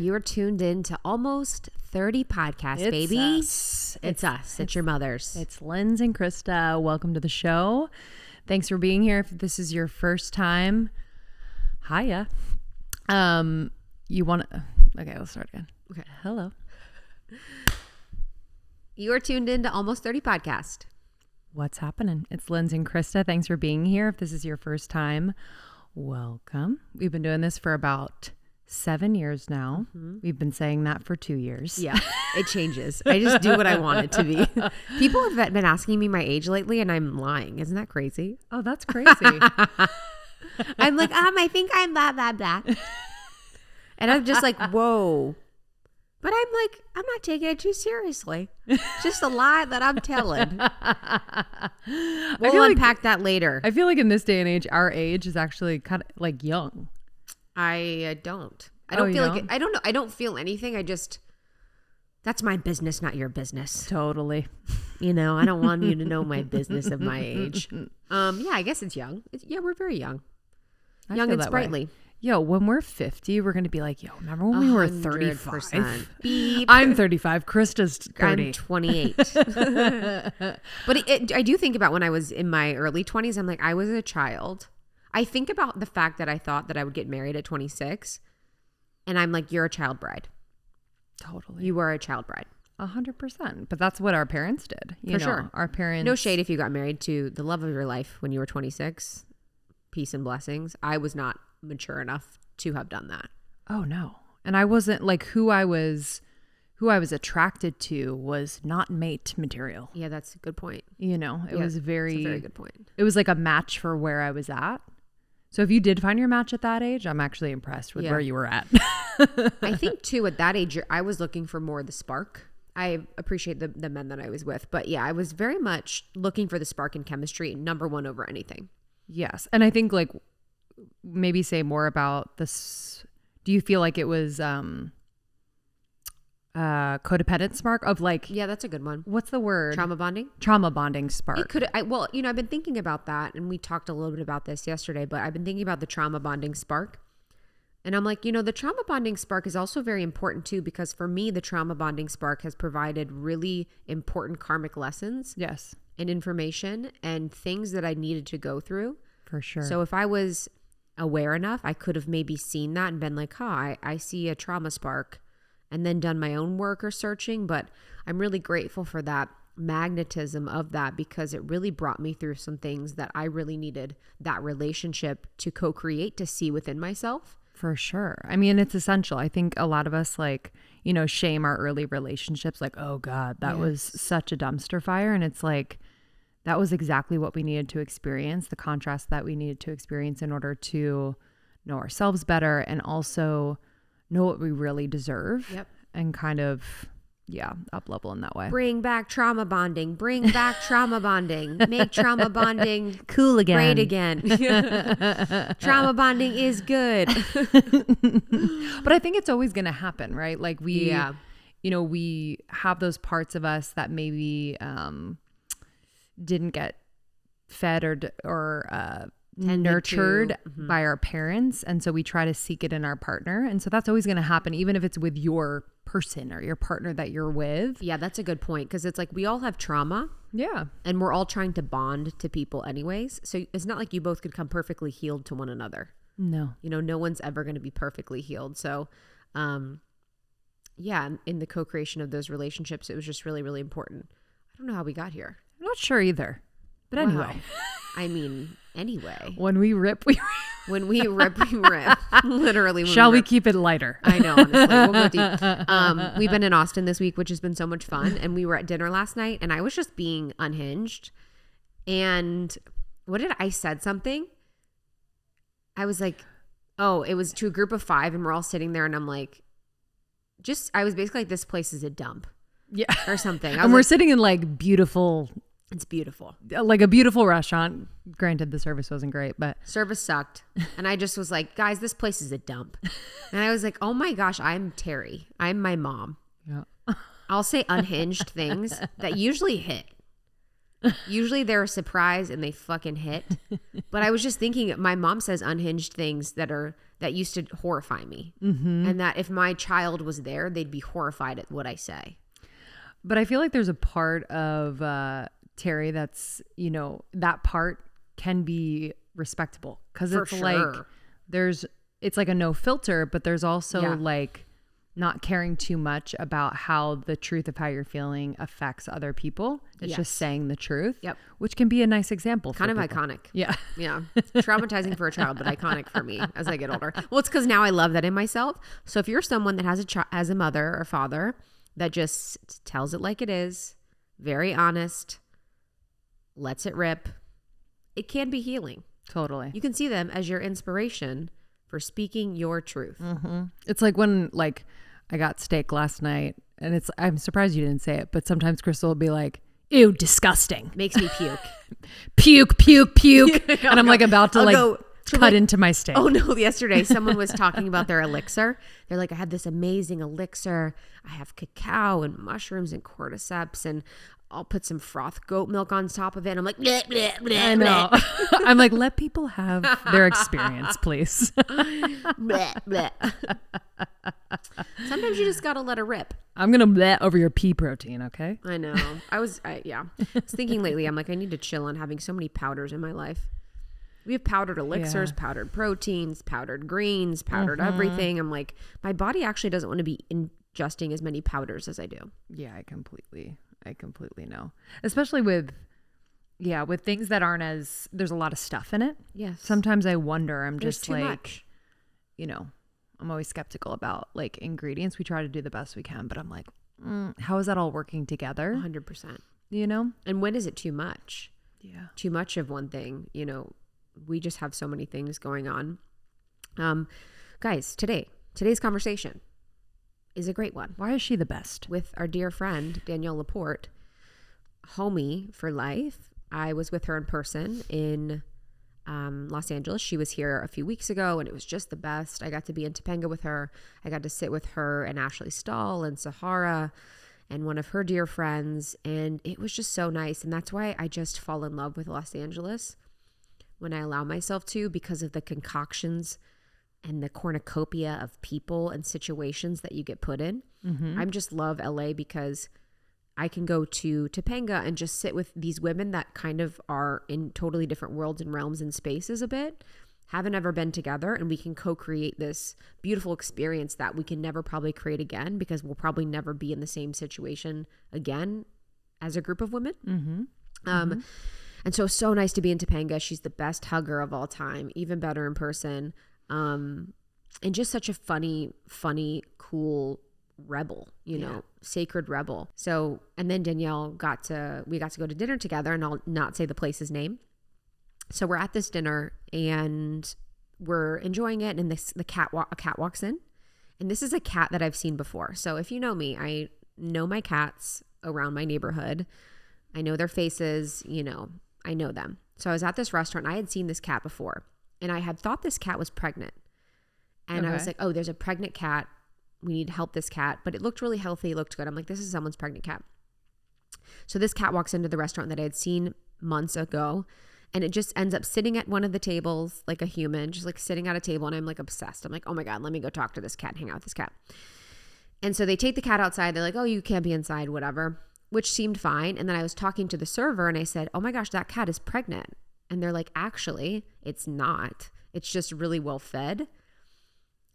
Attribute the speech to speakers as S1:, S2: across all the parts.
S1: You are tuned in to Almost 30 Podcast, baby.
S2: Us.
S1: It's us. It's your mothers.
S2: It's Linz and Krista. Welcome to the show. Thanks for being here. If this is your first time, hiya. You want to... Okay, let's start again.
S1: Okay.
S2: Hello.
S1: You are tuned in to Almost 30 Podcast.
S2: What's happening? It's Linz and Krista. Thanks for being here. If this is your first time, welcome. We've been doing this for about 7 years now. Mm-hmm. We've been saying that for 2 years.
S1: Yeah, it changes. I just do what I want it to be. People have been asking me my age lately, and I'm lying. Isn't that crazy?
S2: Oh, that's crazy.
S1: I'm like, I think I'm blah, blah, blah. And I'm just like, whoa. But I'm like, I'm not taking it too seriously. It's just a lie that I'm telling. We'll unpack that later.
S2: I feel like in this day and age, our age is actually kind of like young.
S1: I don't feel like it. I don't know. I don't feel anything. That's my business, not your business.
S2: Totally.
S1: You know, I don't want you to know my business of my age. Yeah, I guess it's young. We're very young. Young and sprightly.
S2: Yo, when we're 50, we're going to be like, yo, remember when we were 35?
S1: Beep.
S2: I'm 35. Krista's 30.
S1: I'm 28. But I do think about when I was in my early 20s, I'm like, I was a child. I think about the fact that I thought that I would get married at 26. And I'm like, you're a child bride.
S2: Totally.
S1: You were a child bride.
S2: 100%. But that's what our parents did.
S1: For sure.
S2: Our parents.
S1: No shade if you got married to the love of your life when you were 26. Peace and blessings. I was not mature enough to have done that.
S2: Oh no. And I wasn't like who I was attracted to was not mate material.
S1: Yeah, that's a good point.
S2: You know, it was
S1: that's a very good point.
S2: It was like a match for where I was at. So if you did find your match at that age, I'm actually impressed with where you were at.
S1: I think too at that age, I was looking for more of the spark. I appreciate the men that I was with, but yeah, I was very much looking for the spark in chemistry, number one over anything.
S2: Yes. And I think like maybe say more about this. Do you feel like it was codependent spark of like,
S1: yeah, that's a good one.
S2: What's the word?
S1: Trauma bonding
S2: spark.
S1: It could, I've been thinking about that, and we talked a little bit about this yesterday, but I've been thinking about the trauma bonding spark. And I'm like, the trauma bonding spark is also very important too, because for me, the trauma bonding spark has provided really important karmic lessons.
S2: Yes.
S1: And information and things that I needed to go through.
S2: For sure.
S1: So if I was aware enough, I could have maybe seen that and been like, I see a trauma spark, and then done my own work or searching. But I'm really grateful for that magnetism of that, because it really brought me through some things that I really needed that relationship to co-create, to see within myself.
S2: For sure. I mean, it's essential. I think a lot of us shame our early relationships. Like, oh God, that was such a dumpster fire. And it's like, that was exactly what we needed to experience, the contrast that we needed to experience in order to know ourselves better and also know what we really deserve.
S1: Yep.
S2: And kind of, up level in that way.
S1: Bring back trauma bonding. Make trauma bonding
S2: cool again.
S1: Great again. Trauma bonding is good.
S2: But I think it's always going to happen, right? Like we have those parts of us that maybe didn't get fed or nurtured by our parents. And so we try to seek it in our partner. And so that's always going to happen, even if it's with your person or your partner that you're with.
S1: Yeah, that's a good point. Because it's like we all have trauma.
S2: Yeah.
S1: And we're all trying to bond to people anyways. So it's not like you both could come perfectly healed to one another.
S2: No.
S1: No one's ever going to be perfectly healed. So, in the co-creation of those relationships, it was just really, really important. I don't know how we got here.
S2: I'm not sure either. But anyway.
S1: I mean, anyway.
S2: When we rip, we rip.
S1: When we rip, we rip. Literally.
S2: Shall we keep it lighter?
S1: I know, honestly. We'll go deep. We've been in Austin this week, which has been so much fun. And we were at dinner last night, and I was just being unhinged. And I said something. I was like, it was to a group of 5, and we're all sitting there, and I'm like, I was basically like, this place is a dump.
S2: Yeah.
S1: Or something.
S2: And we're sitting in like beautiful.
S1: It's beautiful.
S2: Like a beautiful restaurant. Granted, the service wasn't great, but
S1: service sucked. And I just was like, guys, this place is a dump. And I was like, oh my gosh, I'm Terry. I'm my mom.
S2: Yeah.
S1: I'll say unhinged things that usually hit. Usually they're a surprise and they fucking hit. But I was just thinking, my mom says unhinged things that used to horrify me. And that if my child was there, they'd be horrified at what I say.
S2: But I feel like there's a part of Terry that's, that part can be respectable. Because it's like, it's like a no filter, but there's also like not caring too much about how the truth of how you're feeling affects other people. It's just saying the truth, which can be a nice example.
S1: Kind of iconic.
S2: Yeah.
S1: Yeah. Traumatizing for a child, but iconic for me as I get older. Well, it's because now I love that in myself. So if you're someone that has a mother or father that just tells it like it is, very honest, lets it rip, it can be healing.
S2: Totally.
S1: You can see them as your inspiration for speaking your truth.
S2: It's like when I got steak last night, and I'm surprised you didn't say it, but sometimes Crystal will be like, ew, disgusting.
S1: Makes me puke.
S2: Puke, puke, puke. And I'm like about to cut into my steak.
S1: Oh no, yesterday someone was talking about their elixir. They're like, I had this amazing elixir. I have cacao and mushrooms and cordyceps, and I'll put some froth goat milk on top of it. And I'm like, bleh, bleh, bleh,
S2: I know. I'm like, let people have their experience, please.
S1: Bleh, bleh. Sometimes you just got to let it rip.
S2: I'm going to bleh over your pea protein, okay?
S1: I know. I was thinking lately, I'm like, I need to chill on having so many powders in my life. We have powdered elixirs, powdered proteins, powdered greens, powdered everything. I'm like, my body actually doesn't want to be ingesting as many powders as I do.
S2: Yeah, I completely know. Especially with things that aren't there's a lot of stuff in it.
S1: Yes.
S2: Sometimes I wonder,
S1: There's too much.
S2: I'm always skeptical about like ingredients. We try to do the best we can, but I'm like, how is that all working together?
S1: 100%.
S2: And
S1: when is it too much?
S2: Yeah.
S1: Too much of one thing, we just have so many things going on. Guys, today's conversation is a great one.
S2: Why is she the best?
S1: With our dear friend, Danielle LaPorte, homie for life. I was with her in person in Los Angeles. She was here a few weeks ago, and it was just the best. I got to be in Topanga with her. I got to sit with her and Ashley Stahl and Sahara and one of her dear friends, and it was just so nice. And that's why I just fall in love with Los Angeles when I allow myself to, because of the concoctions and the cornucopia of people and situations that you get put in. I just love LA because I can go to Topanga and just sit with these women that kind of are in totally different worlds and realms and spaces a bit, haven't ever been together, and we can co-create this beautiful experience that we can never probably create again, because we'll probably never be in the same situation again as a group of women. And so nice to be in Topanga. She's the best hugger of all time, even better in person. And just such a funny, cool rebel, sacred rebel. So, and then Danielle we got to go to dinner together, and I'll not say the place's name. So we're at this dinner and we're enjoying it. And a cat walks in, and this is a cat that I've seen before. So if you know me, I know my cats around my neighborhood. I know their faces, I know them. So I was at this restaurant, and I had seen this cat before, and I had thought this cat was pregnant. And I was like, oh, there's a pregnant cat. We need to help this cat. But it looked really healthy. It looked good. I'm like, this is someone's pregnant cat. So this cat walks into the restaurant that I had seen months ago, and it just ends up sitting at one of the tables like a human, just like sitting at a table. And I'm like obsessed. I'm like, oh my God, let me go talk to this cat, hang out with this cat. And so they take the cat outside. They're like, oh, you can't be inside, whatever, which seemed fine. And then I was talking to the server, and I said, oh my gosh, that cat is pregnant. And they're like, actually, it's not. It's just really well fed.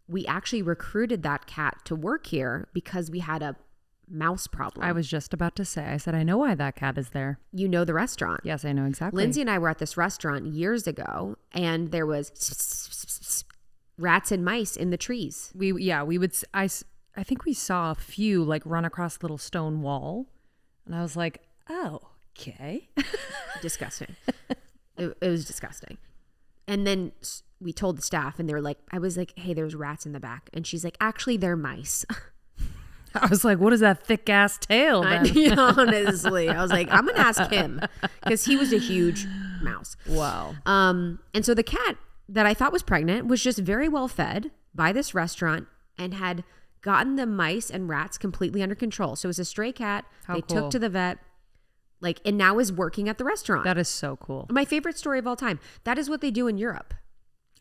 S1: We actually recruited that cat to work here because we had a mouse problem.
S2: I was just about to say, I said, I know why that cat is there.
S1: You know the restaurant.
S2: Yes, I know exactly.
S1: Lindsay and I were at this restaurant years ago, and there was rats and mice in the trees.
S2: I think we saw a few like run across a little stone wall, and I was like, oh, okay.
S1: Disgusting. It was disgusting. And then we told the staff, and they were like, I was like, hey, there's rats in the back. And she's like, actually, they're mice.
S2: I was like, what is that thick ass tail then?
S1: Honestly, I was like, I'm going to ask him, because he was a huge mouse.
S2: Wow.
S1: And so the cat that I thought was pregnant was just very well fed by this restaurant and had gotten the mice and rats completely under control. So it was a stray cat. They took to the vet, Like, and now is working at the restaurant.
S2: That is so cool.
S1: My favorite story of all time. That is what they do in Europe.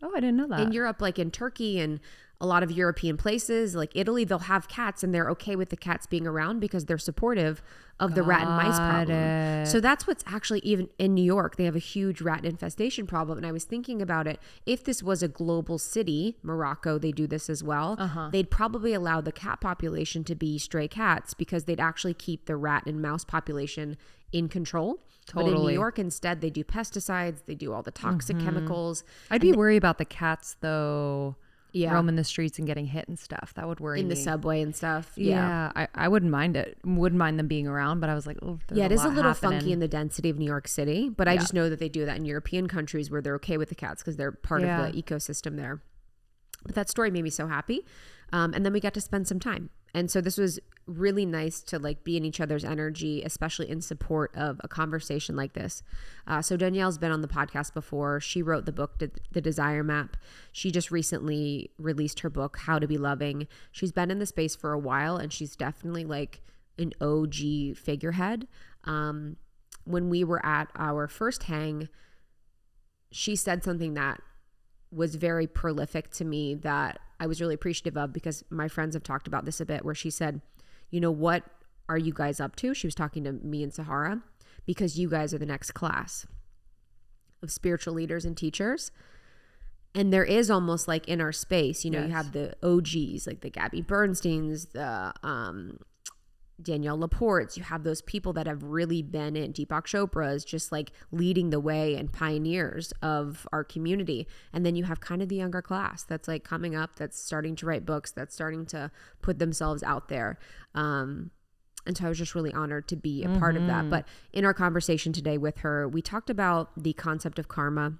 S2: Oh, I didn't know that.
S1: In Europe, like in Turkey and a lot of European places, like Italy, they'll have cats and they're okay with the cats being around because they're supportive of the rat and mice problem. So that's what's actually, even in New York, they have a huge rat infestation problem. And I was thinking about it. If this was a global city, Morocco, they do this as well. They'd probably allow the cat population to be stray cats because they'd actually keep the rat and mouse population in control. But in New York, instead, they do pesticides. They do all the toxic chemicals.
S2: I'd be worried about the cats, though. Roaming the streets and getting hit and stuff. That would worry me.
S1: In the subway and stuff.
S2: I wouldn't mind it. Wouldn't mind them being around, but I was like, oh,
S1: it is a little funky in the density of New York City, but I just know that they do that in European countries where they're okay with the cats because they're part of the ecosystem there. But that story made me so happy. And then we got to spend some time. And so this was really nice to like be in each other's energy, especially in support of a conversation like this. So Danielle's been on the podcast before. She wrote the book, The Desire Map. She just recently released her book, How to Be Loving. She's been in the space for a while and she's definitely like an OG figurehead. When we were at our first hang, she said something that was very prolific to me that I was really appreciative of because my friends have talked about this a bit, where she said, you know, what are you guys up to? She was talking to me and Sahara, because you guys are the next class of spiritual leaders and teachers. And there is almost like in our space, you know, you have the OGs, like the Gabby Bernsteins, the Danielle LaPortes. You have those people that have really been in Deepak Chopra's, just like leading the way and pioneers of our community. And then you have kind of the younger class that's like coming up, that's starting to write books, that's starting to put themselves out there. And so I was just really honored to be a part of that. But in our conversation today with her, we talked about the concept of karma.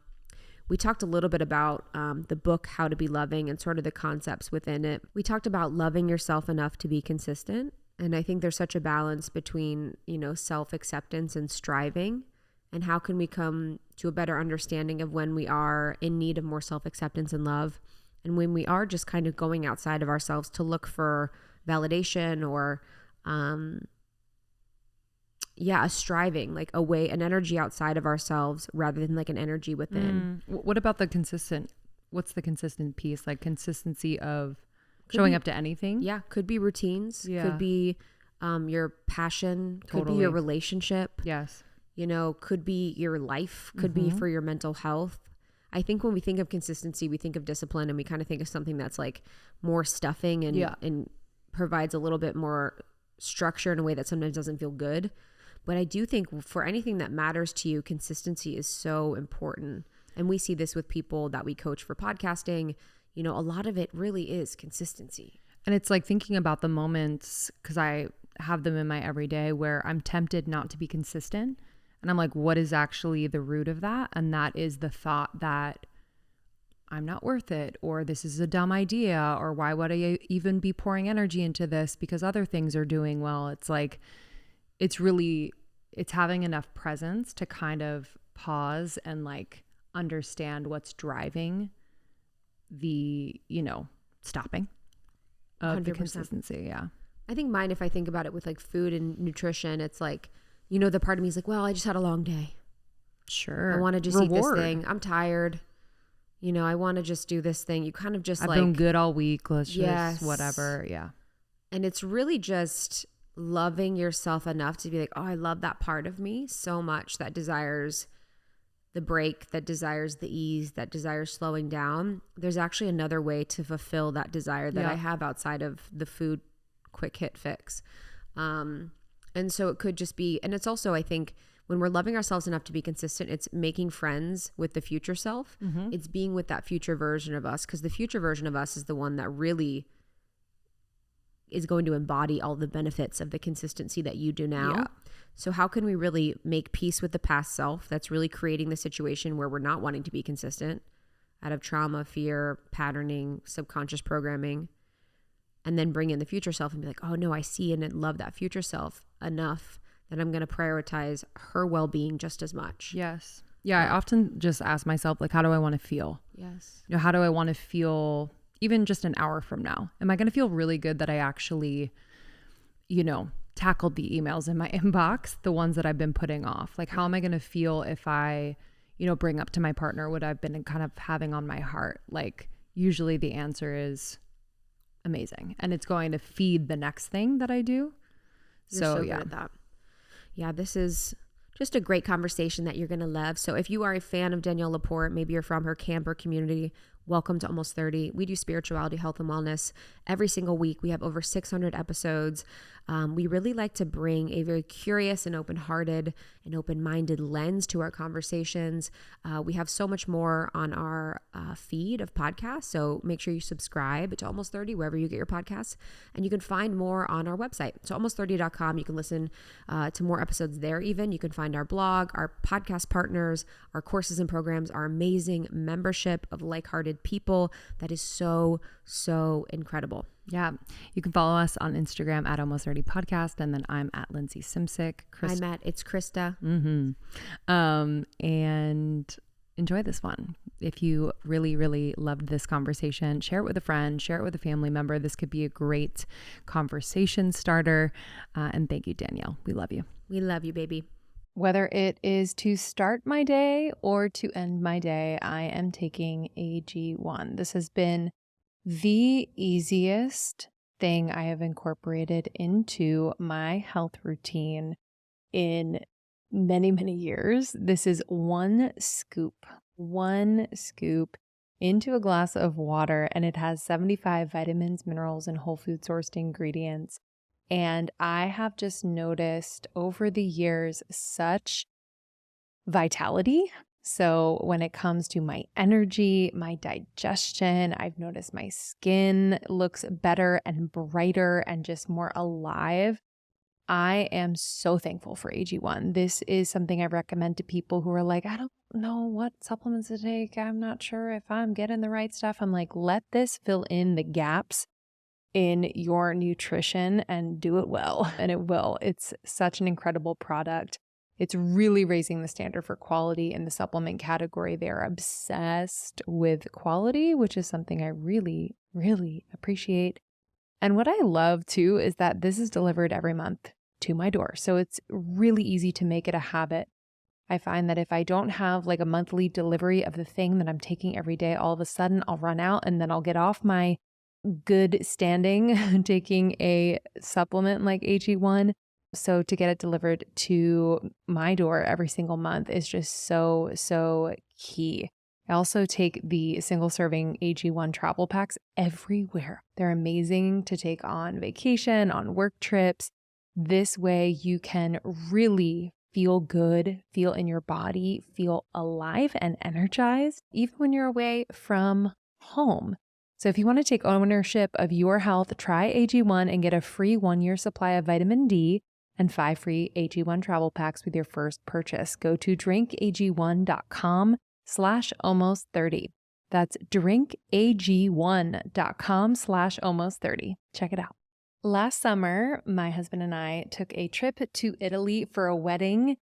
S1: We talked a little bit about the book, How to Be Loving, and sort of the concepts within it. We talked about loving yourself enough to be consistent. And I think there's such a balance between, you know, self-acceptance and striving. And how can we come to a better understanding of when we are in need of more self-acceptance and love, and when we are just kind of going outside of ourselves to look for validation or, a striving, like an energy outside of ourselves rather than like an energy within.
S2: What about what's the consistent piece? Like consistency of showing up to anything?
S1: Yeah. Could be routines. Yeah. Could be your passion. Could be your relationship.
S2: Yes.
S1: You know, could be your life. Could be for your mental health. I think when we think of consistency, we think of discipline, and we kind of think of something that's like more stuffing and provides a little bit more structure in a way that sometimes doesn't feel good. But I do think for anything that matters to you, consistency is so important. And we see this with people that we coach for podcasting. You know, a lot of it really is consistency.
S2: And it's like thinking about the moments, because I have them in my everyday, where I'm tempted not to be consistent. And I'm like, what is actually the root of that? And that is the thought that I'm not worth it, or this is a dumb idea, or why would I even be pouring energy into this because other things are doing well. It's like, it's having enough presence to kind of pause and like understand what's driving the, you know, stopping of 100%. The consistency. Yeah.
S1: I think mine, if I think about it with like food and nutrition, it's like, you know, the part of me is like, well, I just had a long day.
S2: Sure.
S1: I want to just eat this thing. I'm tired. You know, I want to just do this thing. You kind of just
S2: I've been good all week. Let's just whatever. Yeah.
S1: And it's really just loving yourself enough to be like, oh, I love that part of me so much that desires the break, that desires the ease, that desires slowing down. There's actually another way to fulfill that desire that I have outside of the food quick hit fix. And so it could just be, and it's also, I think, when we're loving ourselves enough to be consistent, it's making friends with the future self. It's being with that future version of us, because the future version of us is the one that really is going to embody all the benefits of the consistency that you do now. Yeah. So how can we really make peace with the past self that's really creating the situation where we're not wanting to be consistent out of trauma, fear, patterning, subconscious programming, and then bring in the future self and be like, oh no, I see and love that future self enough that I'm going to prioritize her well-being just as much.
S2: Yes. Yeah. I often just ask myself, like, how do I want to feel?
S1: Yes.
S2: You know, how do I want to feel even just an hour from now? Am I going to feel really good that I actually, you know, tackled the emails in my inbox, the ones that I've been putting off. Like, how am I going to feel if I, bring up to my partner what I've been kind of having on my heart? Like, usually the answer is amazing, and it's going to feed the next thing that I do.
S1: You're so good at that. Yeah, this is just a great conversation that you're going to love. So if you are a fan of Danielle LaPorte, maybe you're from her camper community, welcome to Almost 30. We do spirituality, health, and wellness every single week. We have over 600 episodes. We really like to bring a very curious and open-hearted and open-minded lens to our conversations. We have so much more on our feed of podcasts, so make sure you subscribe to Almost 30 wherever you get your podcasts, and you can find more on our website. So almost30.com, you can listen to more episodes there even. You can find our blog, our podcast partners, our courses and programs, our amazing membership of like-hearted people that is so, so incredible.
S2: Yeah. You can follow us on Instagram at Almost 30 Podcast. And then I'm at Lindsay Simsick.
S1: I'm at It's Krista.
S2: And enjoy this one. If you really, really loved this conversation, share it with a friend, share it with a family member. This could be a great conversation starter. And thank you, Danielle. We love you.
S1: We love you, baby.
S2: Whether it is to start my day or to end my day, I am taking AG1. This has been the easiest thing I have incorporated into my health routine in many, many years. This is one scoop into a glass of water, and it has 75 vitamins, minerals, and whole food sourced ingredients. And I have just noticed over the years such vitality. So when it comes to my energy, my digestion, I've noticed my skin looks better and brighter and just more alive. I am so thankful for AG1. This is something I recommend to people who are like, I don't know what supplements to take. I'm not sure if I'm getting the right stuff. I'm like, let this fill in the gaps in your nutrition and do it well. And it will. It's such an incredible product. It's really raising the standard for quality in the supplement category. They're obsessed with quality, which is something I really, really appreciate. And what I love too is that this is delivered every month to my door. So it's really easy to make it a habit. I find that if I don't have like a monthly delivery of the thing that I'm taking every day, all of a sudden I'll run out and then I'll get off my good standing taking a supplement like AG1. So to get it delivered to my door every single month is just so, so key. I also take the single serving AG1 travel packs everywhere. They're amazing to take on vacation, on work trips. This way you can really feel good, feel in your body, feel alive and energized, even when you're away from home. So if you want to take ownership of your health, try AG1 and get a free 1-year supply of vitamin D and 5 free AG1 travel packs with your first purchase. Go to drinkag1.com/almost30. That's drinkag1.com/almost30. Check it out. Last summer, my husband and I took a trip to Italy for a wedding,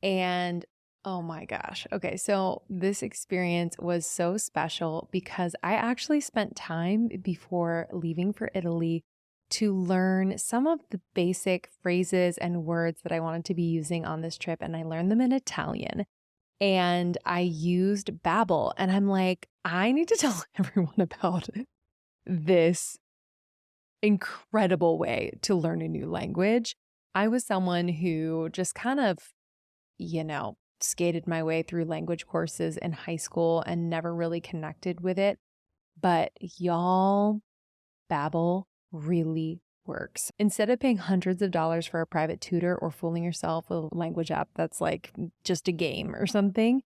S2: and oh my gosh. Okay, so this experience was so special because I actually spent time before leaving for Italy to learn some of the basic phrases and words that I wanted to be using on this trip. And I learned them in Italian. And I used Babbel. And I'm like, I need to tell everyone about this incredible way to learn a new language. I was someone who just kind of, skated my way through language courses in high school and never really connected with it. But y'all, Babbel really works. Instead of paying hundreds of dollars for a private tutor or fooling yourself with a language app that's like just a game or something,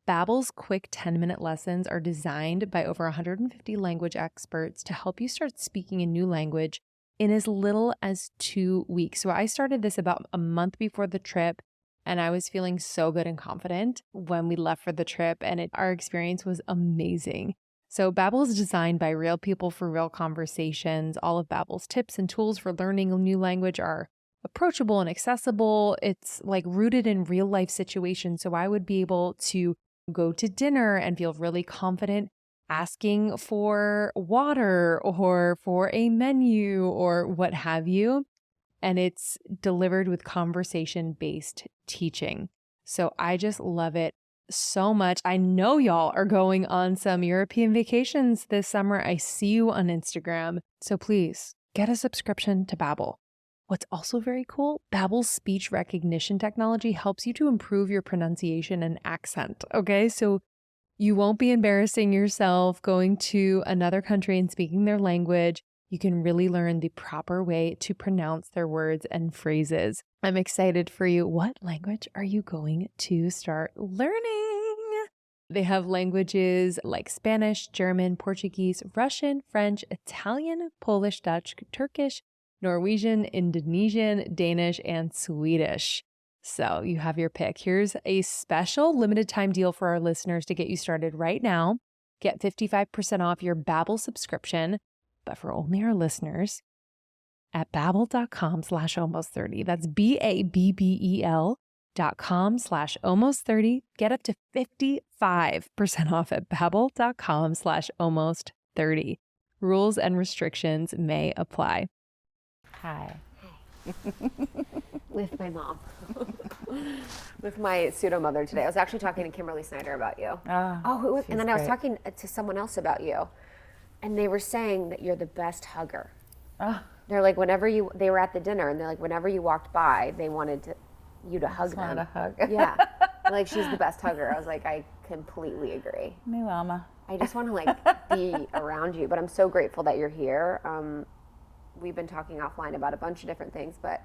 S2: Babbel's quick 10-minute lessons are designed by over 150 language experts to help you start speaking a new language in as little as 2 weeks. So I started this about a month before the trip, and I was feeling so good and confident when we left for the trip, and our experience was amazing. So Babbel is designed by real people for real conversations. All of Babbel's tips and tools for learning a new language are approachable and accessible. It's like rooted in real life situations. So I would be able to go to dinner and feel really confident asking for water or for a menu or what have you. and it's delivered with conversation-based teaching. So I just love it so much. I know y'all are going on some European vacations this summer. I see you on Instagram. So please get a subscription to Babbel. What's also very cool, Babbel's speech recognition technology helps you to improve your pronunciation and accent, okay? So you won't be embarrassing yourself going to another country and speaking their language. You can really learn the proper way to pronounce their words and phrases. I'm excited for you. What language are you going to start learning? They have languages like Spanish, German, Portuguese, Russian, French, Italian, Polish, Dutch, Turkish, Norwegian, Indonesian, Danish, and Swedish. So you have your pick. Here's a special limited time deal for our listeners to get you started right now. Get 55% off your Babbel subscription, but for only our listeners at babbel.com/almost30. That's BABBEL.com/almost30. Get up to 55% off at babbel.com/almost30. Rules and restrictions may apply.
S3: Hi.
S1: With my mom. With my pseudo mother today. I was actually talking to Kimberly Snyder about you. And then I was talking to someone else about you. And they were saying that you're the best hugger. They're like, they were at the dinner and they're like, whenever you walked by, they wanted you to hug them.
S3: Wanted a hug.
S1: Yeah. Like, she's the best hugger. I was like, I completely agree.
S3: Me mama.
S1: I just want to be around you, but I'm so grateful that you're here. We've been talking offline about a bunch of different things, but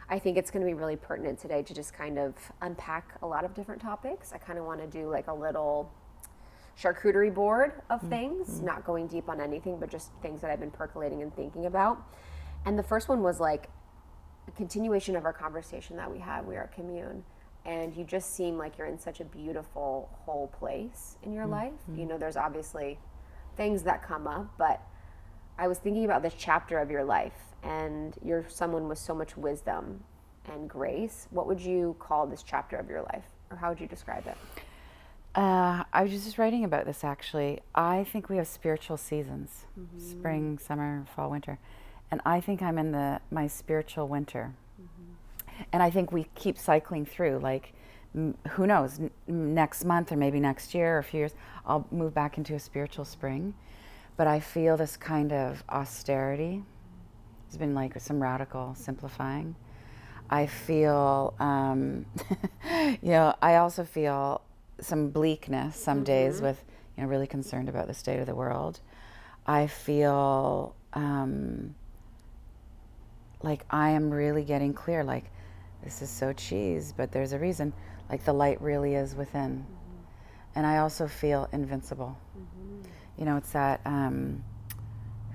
S1: I think it's going to be really pertinent today to just kind of unpack a lot of different topics. I kind of want to do like a little charcuterie board of things, not going deep on anything, but just things that I've been percolating and thinking about. And the first one was like a continuation of our conversation that we had. We are at Commune, and you just seem like you're in such a beautiful whole place in your life. You know, there's obviously things that come up, but I was thinking about this chapter of your life, and you're someone with so much wisdom and grace. What would you call this chapter of your life, or how would you describe it?
S3: I was just writing about this actually. I think we have spiritual seasons, spring, summer, fall, winter. And I think I'm in my spiritual winter. And I think we keep cycling through, like, who knows, next month or maybe next year or a few years, I'll move back into a spiritual spring. But I feel this kind of austerity. There's been like some radical simplifying. I feel, I also feel some bleakness some days with, really concerned about the state of the world. I feel like I am really getting clear, like, this is so cheese, but there's a reason, like the light really is within. And I also feel invincible. It's that,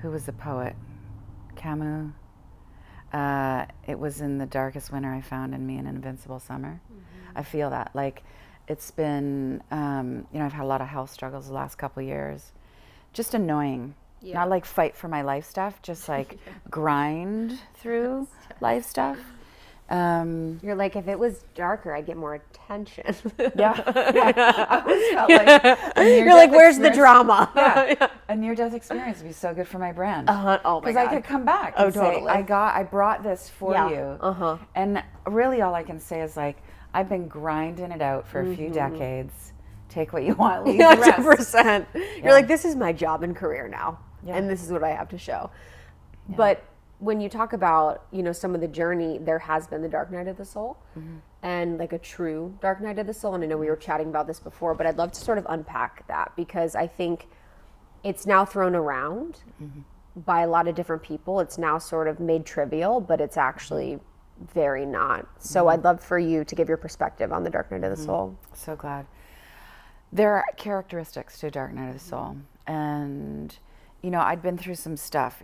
S3: who was the poet? Camus. It was in the darkest winter I found in me an invincible summer. I feel that, like, it's been, I've had a lot of health struggles the last couple of years. Just annoying. Not like fight for my life stuff, just like grind through life stuff.
S1: You're like, if it was darker, I'd get more attention.
S3: Yeah. I always felt like
S1: you're like, where's the drama?
S3: A near-death experience would be so good for my brand.
S1: Oh my God.
S3: Because I could come back and say, I brought this for you. And really all I can say is, like, I've been grinding it out for a few decades. Take what you want, leave the rest.
S1: 100%. You're like, this is my job and career now. And this is what I have to show. But when you talk about, some of the journey, there has been the dark night of the soul and like a true dark night of the soul. And I know we were chatting about this before, but I'd love to sort of unpack that, because I think it's now thrown around by a lot of different people. It's now sort of made trivial, but it's actually very not. So I'd love for you to give your perspective on the dark night of the soul.
S3: So glad. There are characteristics to dark night of the soul. And, I'd been through some stuff,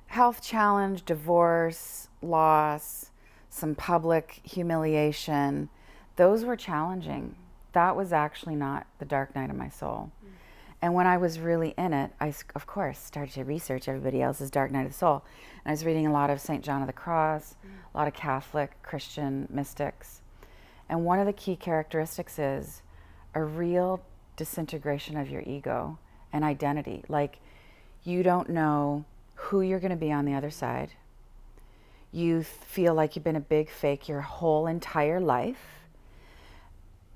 S3: health challenge, divorce, loss, some public humiliation. Those were challenging. That was actually not the dark night of my soul. And when I was really in it, I, of course, started to research everybody else's dark night of the soul. And I was reading a lot of St. John of the Cross, a lot of Catholic, Christian mystics. And one of the key characteristics is a real disintegration of your ego and identity. Like, you don't know who you're going to be on the other side. You feel like you've been a big fake your whole entire life.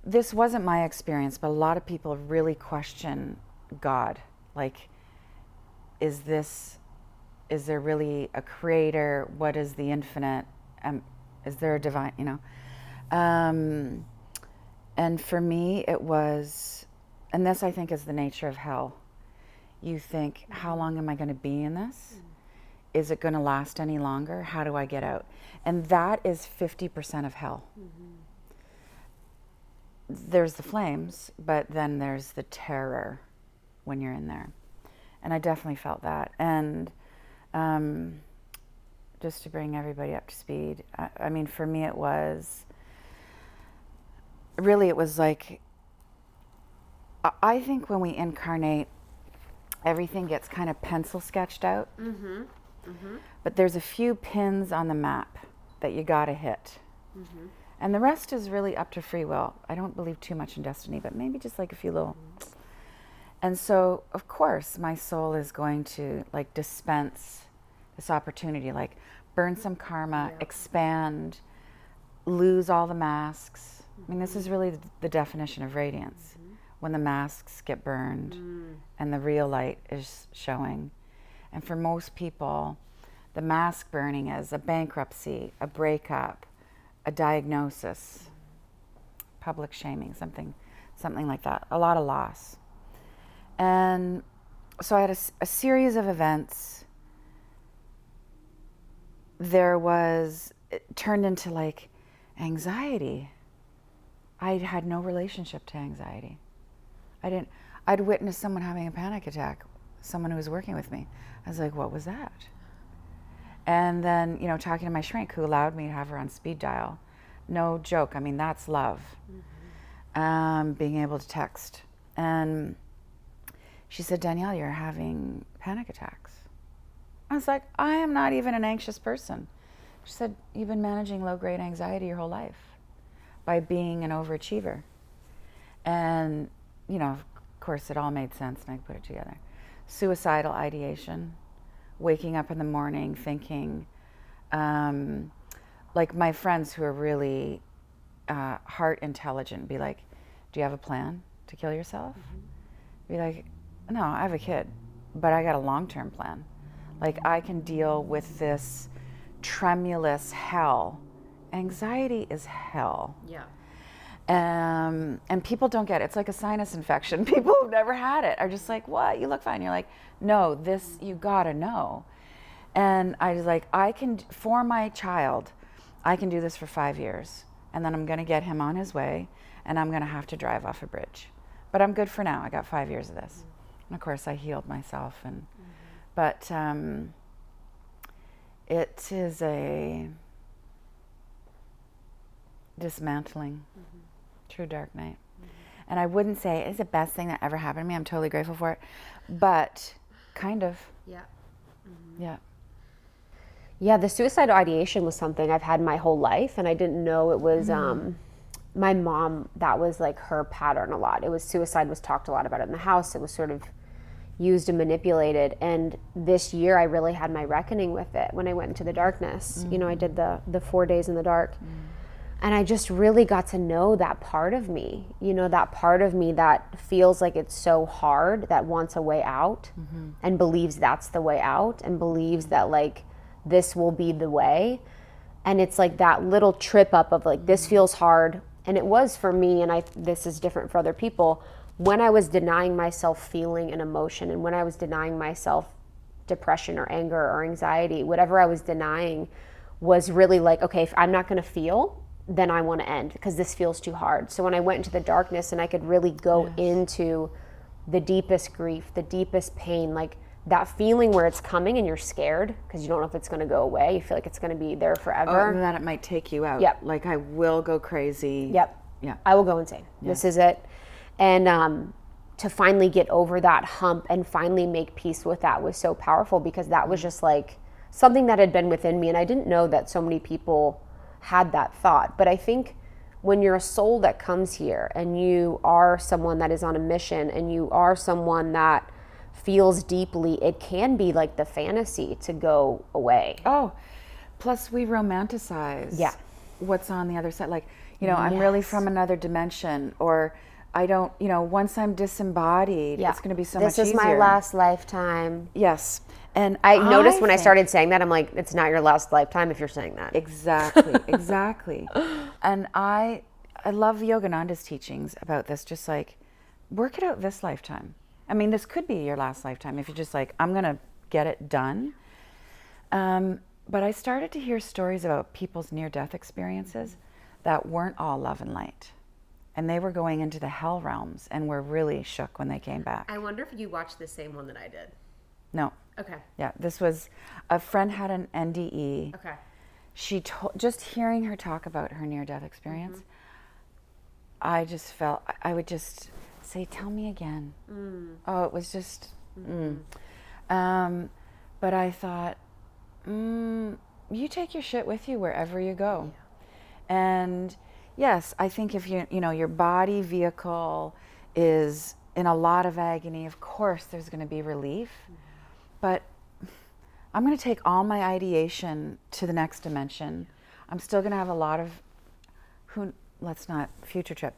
S3: This wasn't my experience, but a lot of people really question God. Like, is there really a creator? What is the infinite? Is there a divine, And for me, it was, and this I think is the nature of hell. You think, how long am I going to be in this? Is it going to last any longer? How do I get out? And that is 50% of hell. There's the flames, but then there's the terror when you're in there. And I definitely felt that. And just to bring everybody up to speed, I mean, for me it was like, I think when we incarnate, everything gets kind of pencil sketched out. But there's a few pins on the map that you gotta hit. And the rest is really up to free will. I don't believe too much in destiny, but maybe just like a few little. And so, of course, my soul is going to like dispense this opportunity, like burn some karma, expand, lose all the masks. I mean, this is really the definition of radiance. When the masks get burned and the real light is showing. And for most people, the mask burning is a bankruptcy, a breakup, a diagnosis, public shaming, something like that, a lot of loss. And so I had a series of events. It turned into like anxiety. I had no relationship to anxiety. I'd witnessed someone having a panic attack, someone who was working with me. I was like, what was that? And then, talking to my shrink who allowed me to have her on speed dial. No joke. I mean, that's love. Being able to text. And she said, Danielle, you're having panic attacks. I was like, I am not even an anxious person. She said, you've been managing low-grade anxiety your whole life by being an overachiever. And, of course, it all made sense and I put it together. Suicidal ideation, waking up in the morning thinking, like my friends who are really heart intelligent be like, do you have a plan to kill yourself? Be like, no, I have a kid, but I got a long-term plan. Like I can deal with this tremulous hell. Anxiety is hell.
S1: Yeah.
S3: And people don't get it. It's like a sinus infection. People who've never had it are just like, what? You look fine. You're like, no, this, you gotta know. And I was like, for my child, I can do this for 5 years. And then I'm gonna get him on his way and I'm gonna have to drive off a bridge. But I'm good for now. I got 5 years of this. And of course I healed myself. But it is a dismantling. True dark night. And I wouldn't say it's the best thing that ever happened to me. I'm totally grateful for it. But kind of.
S1: Yeah.
S3: Yeah.
S1: Yeah, the suicidal ideation was something I've had my whole life, and I didn't know it was my mom, that was like her pattern a lot. It was suicide was talked a lot about it in the house. It was sort of used and manipulated. And this year I really had my reckoning with it when I went into the darkness. I did the 4 days in the dark. And I just really got to know that part of me, that part of me that feels like it's so hard, that wants a way out and believes that's the way out and believes that like this will be the way. And it's like that little trip up of like, this feels hard. And it was for me, and this is different for other people, when I was denying myself feeling an emotion and when I was denying myself depression or anger or anxiety, whatever I was denying was really like, okay, if I'm not going to feel, then I want to end because this feels too hard. So when I went into the darkness and I could really go into the deepest grief, the deepest pain, like that feeling where it's coming and you're scared because you don't know if it's going to go away. You feel like it's going to be there forever.
S3: And that it might take you out.
S1: Yep.
S3: Like I will go crazy.
S1: Yep.
S3: Yeah.
S1: I will go insane. Yeah. This is it. And to finally get over that hump and finally make peace with that was so powerful because that was just like something that had been within me. And I didn't know that so many people had that thought. But I think when you're a soul that comes here and you are someone that is on a mission and you are someone that feels deeply, it can be like the fantasy to go away.
S3: Oh, Plus, we romanticize what's on the other side. Like, you know, I'm really from another dimension, or I don't, you know, once I'm disembodied, it's going to be so much easier.
S1: This is my last lifetime.
S3: Yes. And
S1: I noticed when I started saying that, I'm like, it's not your last lifetime if you're saying that.
S3: Exactly, exactly. And I love Yogananda's teachings about this, just like, work it out this lifetime. I mean, this could be your last lifetime if you're just like, I'm going to get it done. But I started to hear stories about people's near-death experiences that weren't all love and light. And they were going into the hell realms and were really shook when they came back.
S1: I wonder if you watched the same one that I did.
S3: No.
S1: Okay.
S3: Yeah, this was, a friend had an NDE.
S1: Okay.
S3: She just hearing her talk about her near-death experience, I just felt, I would just say, tell me again. Oh, it was just, but I thought, you take your shit with you wherever you go. Yeah. And yes, I think if you know, your body vehicle is in a lot of agony, of course there's going to be relief. But I'm going to take all my ideation to the next dimension. I'm still going to have a lot of, let's not future trip.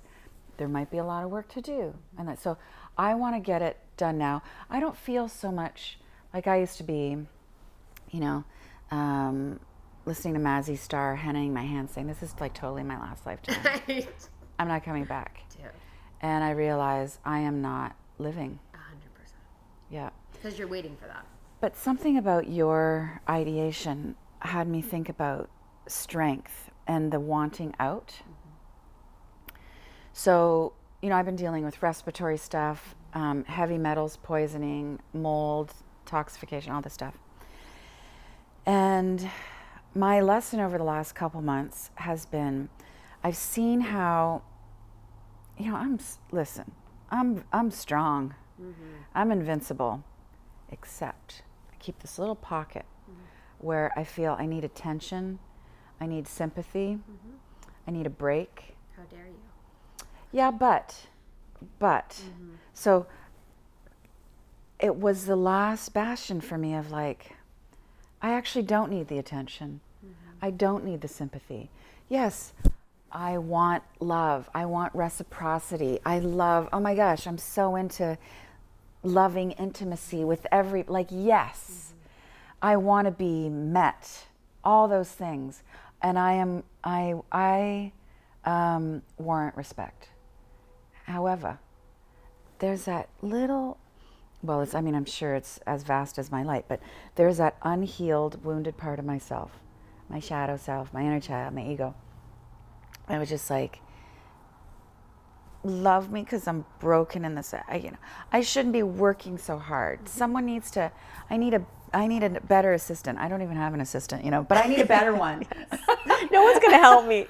S3: There might be a lot of work to do. And so I want to get it done now. I don't feel so much like I used to be, you know, listening to Mazzy Star, henning my hands, saying, this is like totally my last lifetime. I'm not coming back. Dude. And I realize I am not living.
S1: 100%.
S3: Yeah.
S1: Because you're waiting for that.
S3: But something about your ideation had me think about strength and the wanting out. So, you know, I've been dealing with respiratory stuff, heavy metals poisoning, mold, toxification, all this stuff. And my lesson over the last couple months has been, I've seen how, you know, I'm strong. I'm invincible, except I keep this little pocket where I feel I need attention, I need sympathy, I need a break.
S1: How dare you?
S3: Yeah, but, so it was the last bastion for me of like, I actually don't need the attention. I don't need the sympathy. Yes, I want love. I want reciprocity. Oh my gosh, I'm so into loving intimacy with yes, I want to be met, all those things. And I warrant respect. However, there's that little, I'm sure it's as vast as my light, but there's that unhealed, wounded part of myself, my shadow self, my inner child, my ego. I was just like, love me because I'm broken in this. I shouldn't be working so hard. Someone needs to. I need a better assistant. I don't even have an assistant, but I need a better one.
S1: No one's gonna help me.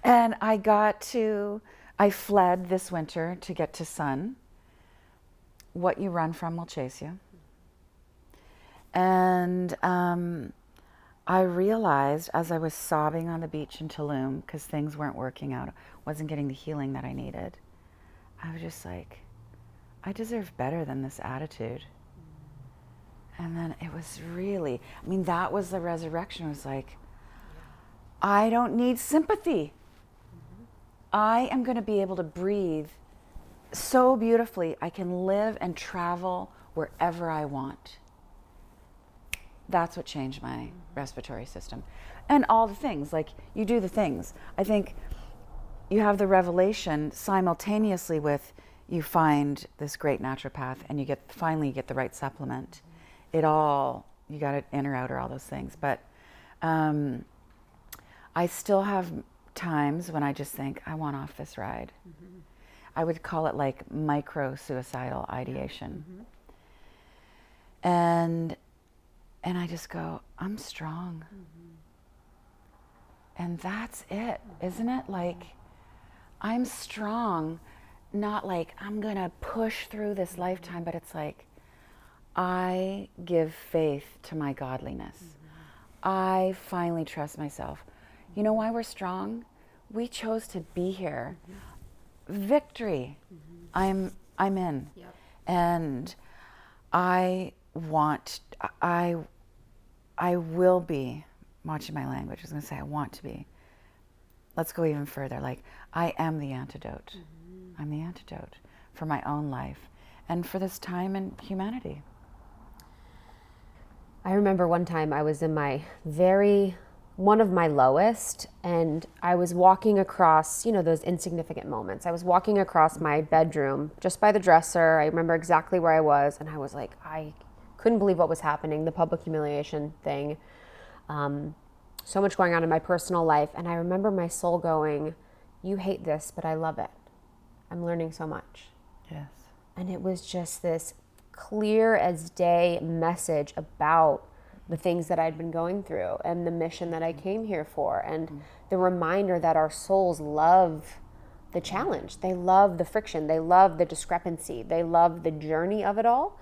S3: And I fled this winter to get to sun. What you run from will chase you. And I realized as I was sobbing on the beach in Tulum because things weren't working out, wasn't getting the healing that I needed, I was just like, I deserve better than this attitude. And then it was really, that was the resurrection. It was like, I don't need sympathy. I am going to be able to breathe so beautifully. I can live and travel wherever I want. That's what changed my respiratory system. And all the things, like you do the things. I think you have the revelation simultaneously with you find this great naturopath and you finally get the right supplement. You got it in or out or all those things. But I still have times when I just think, I want off this ride. I would call it like micro-suicidal ideation. And I just go, I'm strong. And that's it, isn't it? Like, I'm strong, not like I'm going to push through this lifetime, but it's like, I give faith to my godliness. I finally trust myself. You know why we're strong? We chose to be here. Victory. I'm in. Yep. And I will be watching my language. I was going to say, I want to be. Let's go even further. Like, I am the antidote. I'm the antidote for my own life and for this time in humanity.
S1: I remember one time I was in one of my lowest, and I was walking across, those insignificant moments. I was walking across my bedroom just by the dresser. I remember exactly where I was, and I was like, I couldn't believe what was happening, the public humiliation thing. So much going on in my personal life. And I remember my soul going, you hate this, but I love it. I'm learning so much.
S3: Yes. And
S1: it was just this clear as day message about the things that I'd been going through and the mission that I came here for, and the reminder that our souls love the challenge. They love the friction. They love the discrepancy. They love the journey of it all.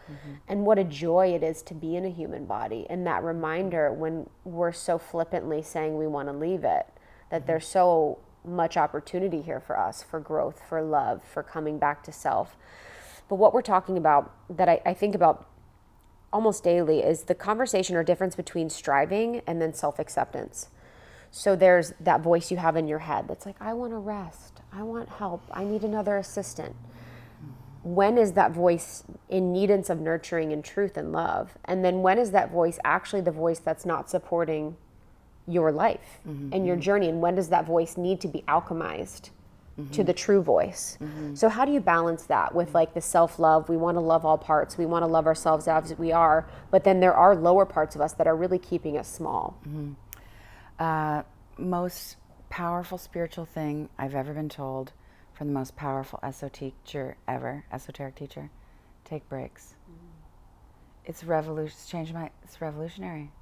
S1: And what a joy it is to be in a human body. And that reminder, when we're so flippantly saying we want to leave it, that there's so much opportunity here for us, for growth, for love, for coming back to self. But what we're talking about, that I think about almost daily, is the conversation or difference between striving and then self-acceptance. So there's that voice you have in your head that's like, I want to rest, I want help, I need another assistant. When is that voice in needance of nurturing and truth and love? And then when is that voice actually the voice that's not supporting your life and your journey? And when does that voice need to be alchemized to the true voice? So how do you balance that with like the self-love? We want to love all parts. We want to love ourselves as we are, but then there are lower parts of us that are really keeping us small.
S3: Most powerful spiritual thing I've ever been told from the most powerful esoteric teacher, take breaks. It's revolutionary.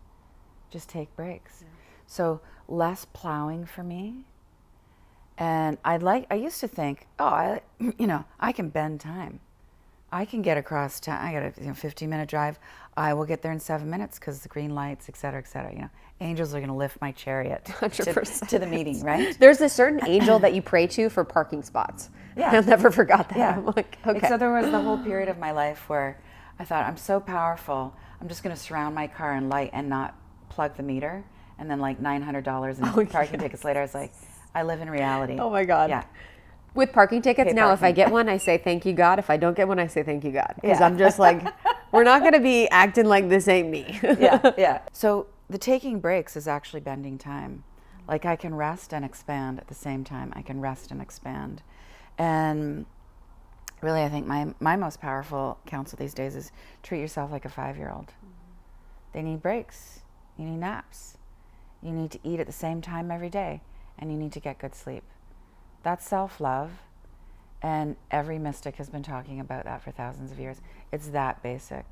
S3: Just take breaks. Yeah. So less plowing for me. And I used to think, I can bend time. I can get across town. I got a 15-minute drive. I will get there in 7 minutes because the green lights, et cetera, et cetera. Angels are going to lift my chariot to the meeting, right?
S1: There's a certain angel that you pray to for parking spots. Yeah. I'll never forgot that.
S3: Yeah.
S1: I'm like, okay.
S3: So there was the whole period of my life where I thought, I'm so powerful. I'm just going to surround my car in light and not plug the meter. And then like $900 in parking tickets later, I was like, I live in reality.
S1: Oh my God.
S3: Yeah.
S1: With parking tickets now, if I get one, I say thank you, God. If I don't get one, I say thank you, God. Because I'm just like, we're not going to be acting like this ain't me.
S3: Yeah. So the taking breaks is actually bending time. Like I can rest and expand at the same time. I can rest and expand. And really, I think my most powerful counsel these days is treat yourself like a 5-year-old. They need breaks. You need naps. You need to eat at the same time every day. And you need to get good sleep. That's self-love, and every mystic has been talking about that for thousands of years. It's that basic.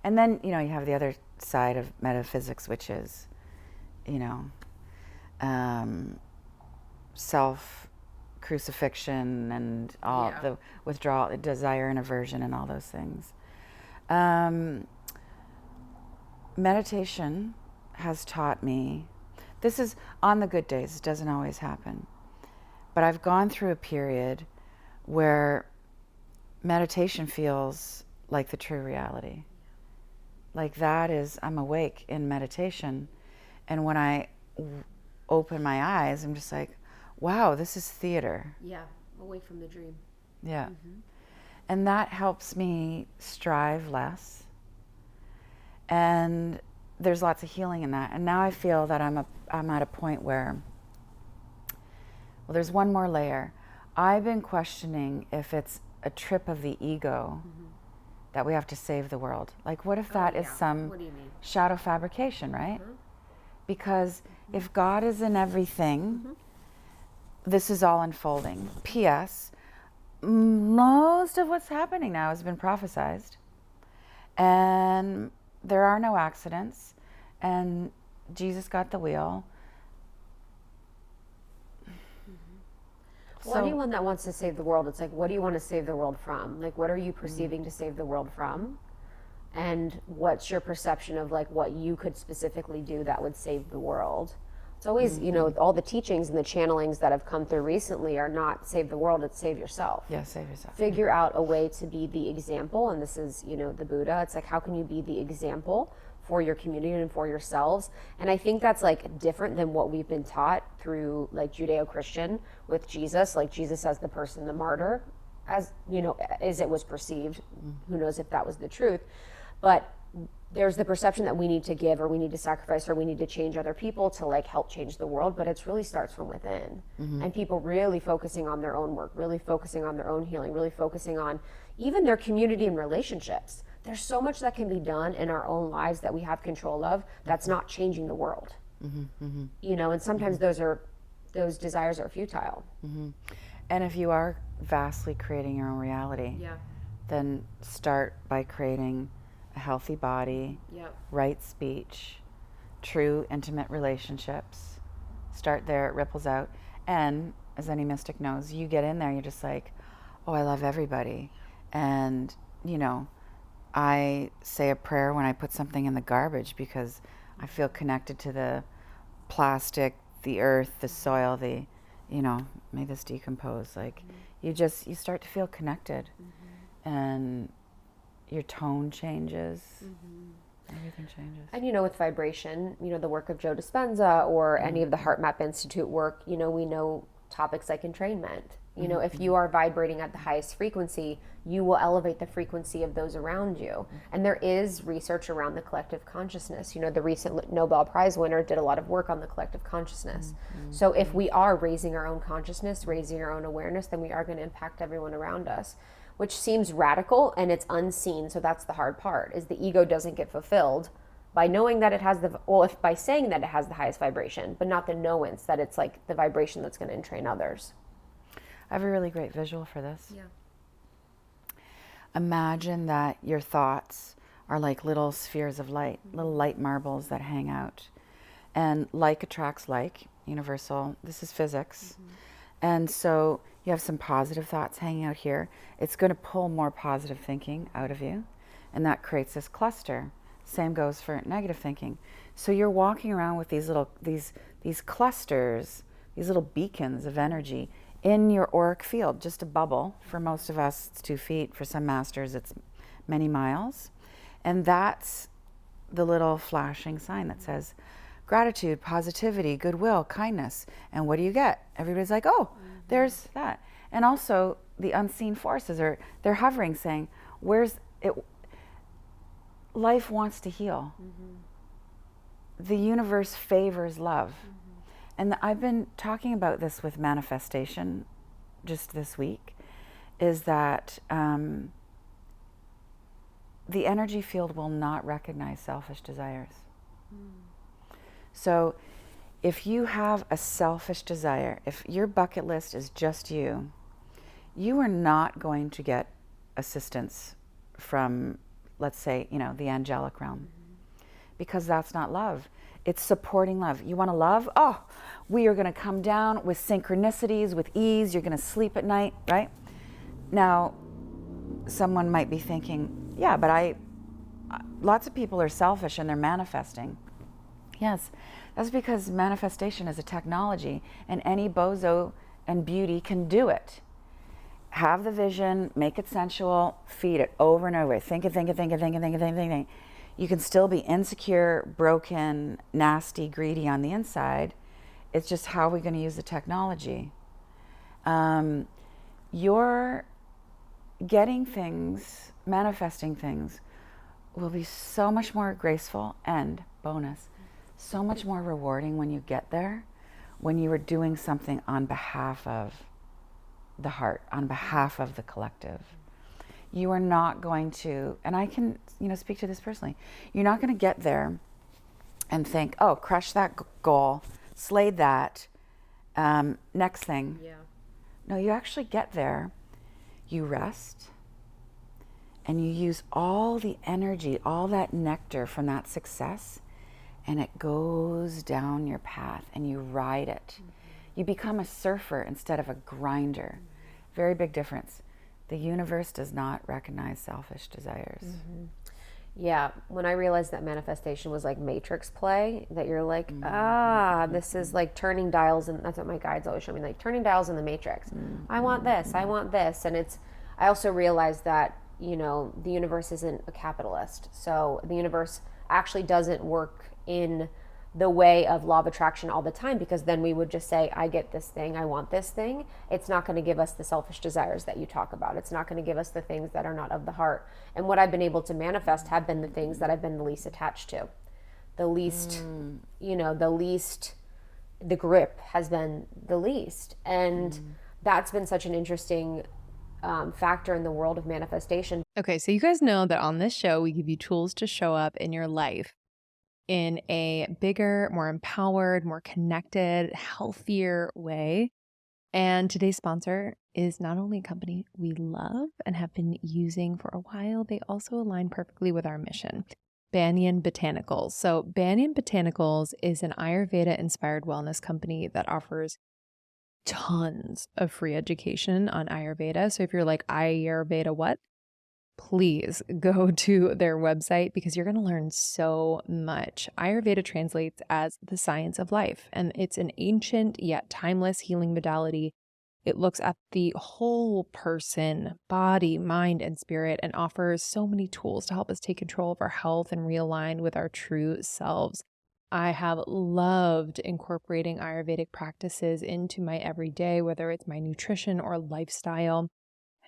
S3: And then, you have the other side of metaphysics, which is, self-crucifixion and all the withdrawal, desire and aversion and all those things. Meditation has taught me, this is on the good days, it doesn't always happen. But I've gone through a period where meditation feels like the true reality. Like that is, I'm awake in meditation. And when I open my eyes, I'm just like, wow, this is theater.
S1: Yeah, away from the dream.
S3: Yeah. And that helps me strive less. And there's lots of healing in that. And now I feel that I'm at a point where, well, there's one more layer. I've been questioning if it's a trip of the ego that we have to save the world. Like, what if that is some shadow fabrication, right? Because if God is in everything, this is all unfolding. P.S. Most of what's happening now has been prophesized. And there are no accidents. And Jesus got the wheel.
S1: Well, anyone that wants to save the world, it's like, what do you want to save the world from? Like, what are you perceiving to save the world from? And what's your perception of like what you could specifically do that would save the world? It's always, all the teachings and the channelings that have come through recently are not save the world, it's save yourself.
S3: Yeah, save yourself.
S1: Figure out a way to be the example. And this is, the Buddha. It's like, how can you be the example for your community and for yourselves. And I think that's like different than what we've been taught through like Judeo-Christian with Jesus, like Jesus as the person, the martyr, as you know, as it was perceived. Who knows if that was the truth, but there's the perception that we need to give, or we need to sacrifice, or we need to change other people to like help change the world, but it really starts from within. And people really focusing on their own work, really focusing on their own healing, really focusing on even their community and relationships. There's so much that can be done in our own lives that we have control of that's not changing the world. You know, and sometimes those desires are futile.
S3: And if you are vastly creating your own reality, then start by creating a healthy body, right speech, true intimate relationships. Start there, it ripples out. And as any mystic knows, you get in there, you're just like, oh, I love everybody. And, you know, I say a prayer when I put something in the garbage because I feel connected to the plastic, the earth, the soil, the, you know, may this decompose. Like, you start to feel connected. And your tone changes. Everything changes.
S1: And, you know, with vibration, you know, the work of Joe Dispenza or any of the Heart Map Institute work, you know, we know topics like entrainment. You know, if you are vibrating at the highest frequency, you will elevate the frequency of those around you. And there is research around the collective consciousness. You know, the recent Nobel Prize winner did a lot of work on the collective consciousness. So if we are raising our own consciousness, raising our own awareness, then we are going to impact everyone around us, which seems radical and it's unseen. So that's the hard part, is the ego doesn't get fulfilled by knowing that it has by saying that it has the highest vibration, but not the knowance that it's like the vibration that's going to entrain others.
S3: I have a really great visual for this. Imagine that your thoughts are like little spheres of light, little light marbles that hang out. And like attracts like, universal. This is physics. And so you have some positive thoughts hanging out here. It's going to pull more positive thinking out of you. And that creates this cluster. Same goes for negative thinking. So you're walking around with these little, these clusters, these little beacons of energy in your auric field, just a bubble. For most of us, it's 2 feet. For some masters, it's many miles. And that's the little flashing sign that says gratitude, positivity, goodwill, kindness. And what do you get? Everybody's like, oh, there's that. And also the unseen forces they're hovering, saying, where's it? Life wants to heal. The universe favors love. And I've been talking about this with manifestation just this week, is that the energy field will not recognize selfish desires. So if you have a selfish desire, if your bucket list is just you are not going to get assistance from, let's say, you know, the angelic realm, because that's not love. It's supporting love. You want to love? Oh, we are going to come down with synchronicities, with ease. You're going to sleep at night, right? Now, someone might be thinking, yeah, but lots of people are selfish and they're manifesting. Yes, that's because manifestation is a technology, and any bozo and beauty can do it. Have the vision, make it sensual, feed it over and over. Think it. You can still be insecure, broken, nasty, greedy on the inside. It's just how we're going to use the technology. You're getting things, manifesting things, will be so much more graceful and, bonus, so much more rewarding when you get there, when you are doing something on behalf of the heart, on behalf of the collective. You are not going to, and I can, you know, speak to this personally, you're not going to get there and think, oh, crush that goal, slayed that, next thing. No, you actually get there, you rest, and you use all the energy, all that nectar from that success, and it goes down your path and you ride it. You become a surfer instead of a grinder. Very big difference. The universe does not recognize selfish desires.
S1: Yeah, when I realized that manifestation was like matrix play, that you're like, this is like turning dials, and that's what my guides always show me, like turning dials in the matrix. I want this, and I also realized that, you know, the universe isn't a capitalist. So the universe actually doesn't work in the way of law of attraction all the time, because then we would just say, I get this thing, I want this thing. It's not going to give us the selfish desires that you talk about. It's not going to give us the things that are not of the heart. And what I've been able to manifest have been the things that I've been the least attached to. The least, the grip has been the least. And that's been such an interesting factor in the world of manifestation.
S2: Okay, so you guys know that on this show, we give you tools to show up in your life in a bigger, more empowered, more connected, healthier way. And today's sponsor is not only a company we love and have been using for a while, they also align perfectly with our mission, Banyan Botanicals. So Banyan Botanicals is an Ayurveda-inspired wellness company that offers tons of free education on Ayurveda. So if you're like, Ayurveda what? Please go to their website because you're going to learn so much. Ayurveda translates as the science of life, and it's an ancient yet timeless healing modality. It looks at the whole person, body, mind, and spirit, and offers so many tools to help us take control of our health and realign with our true selves. I have loved incorporating Ayurvedic practices into my everyday, whether it's my nutrition or lifestyle.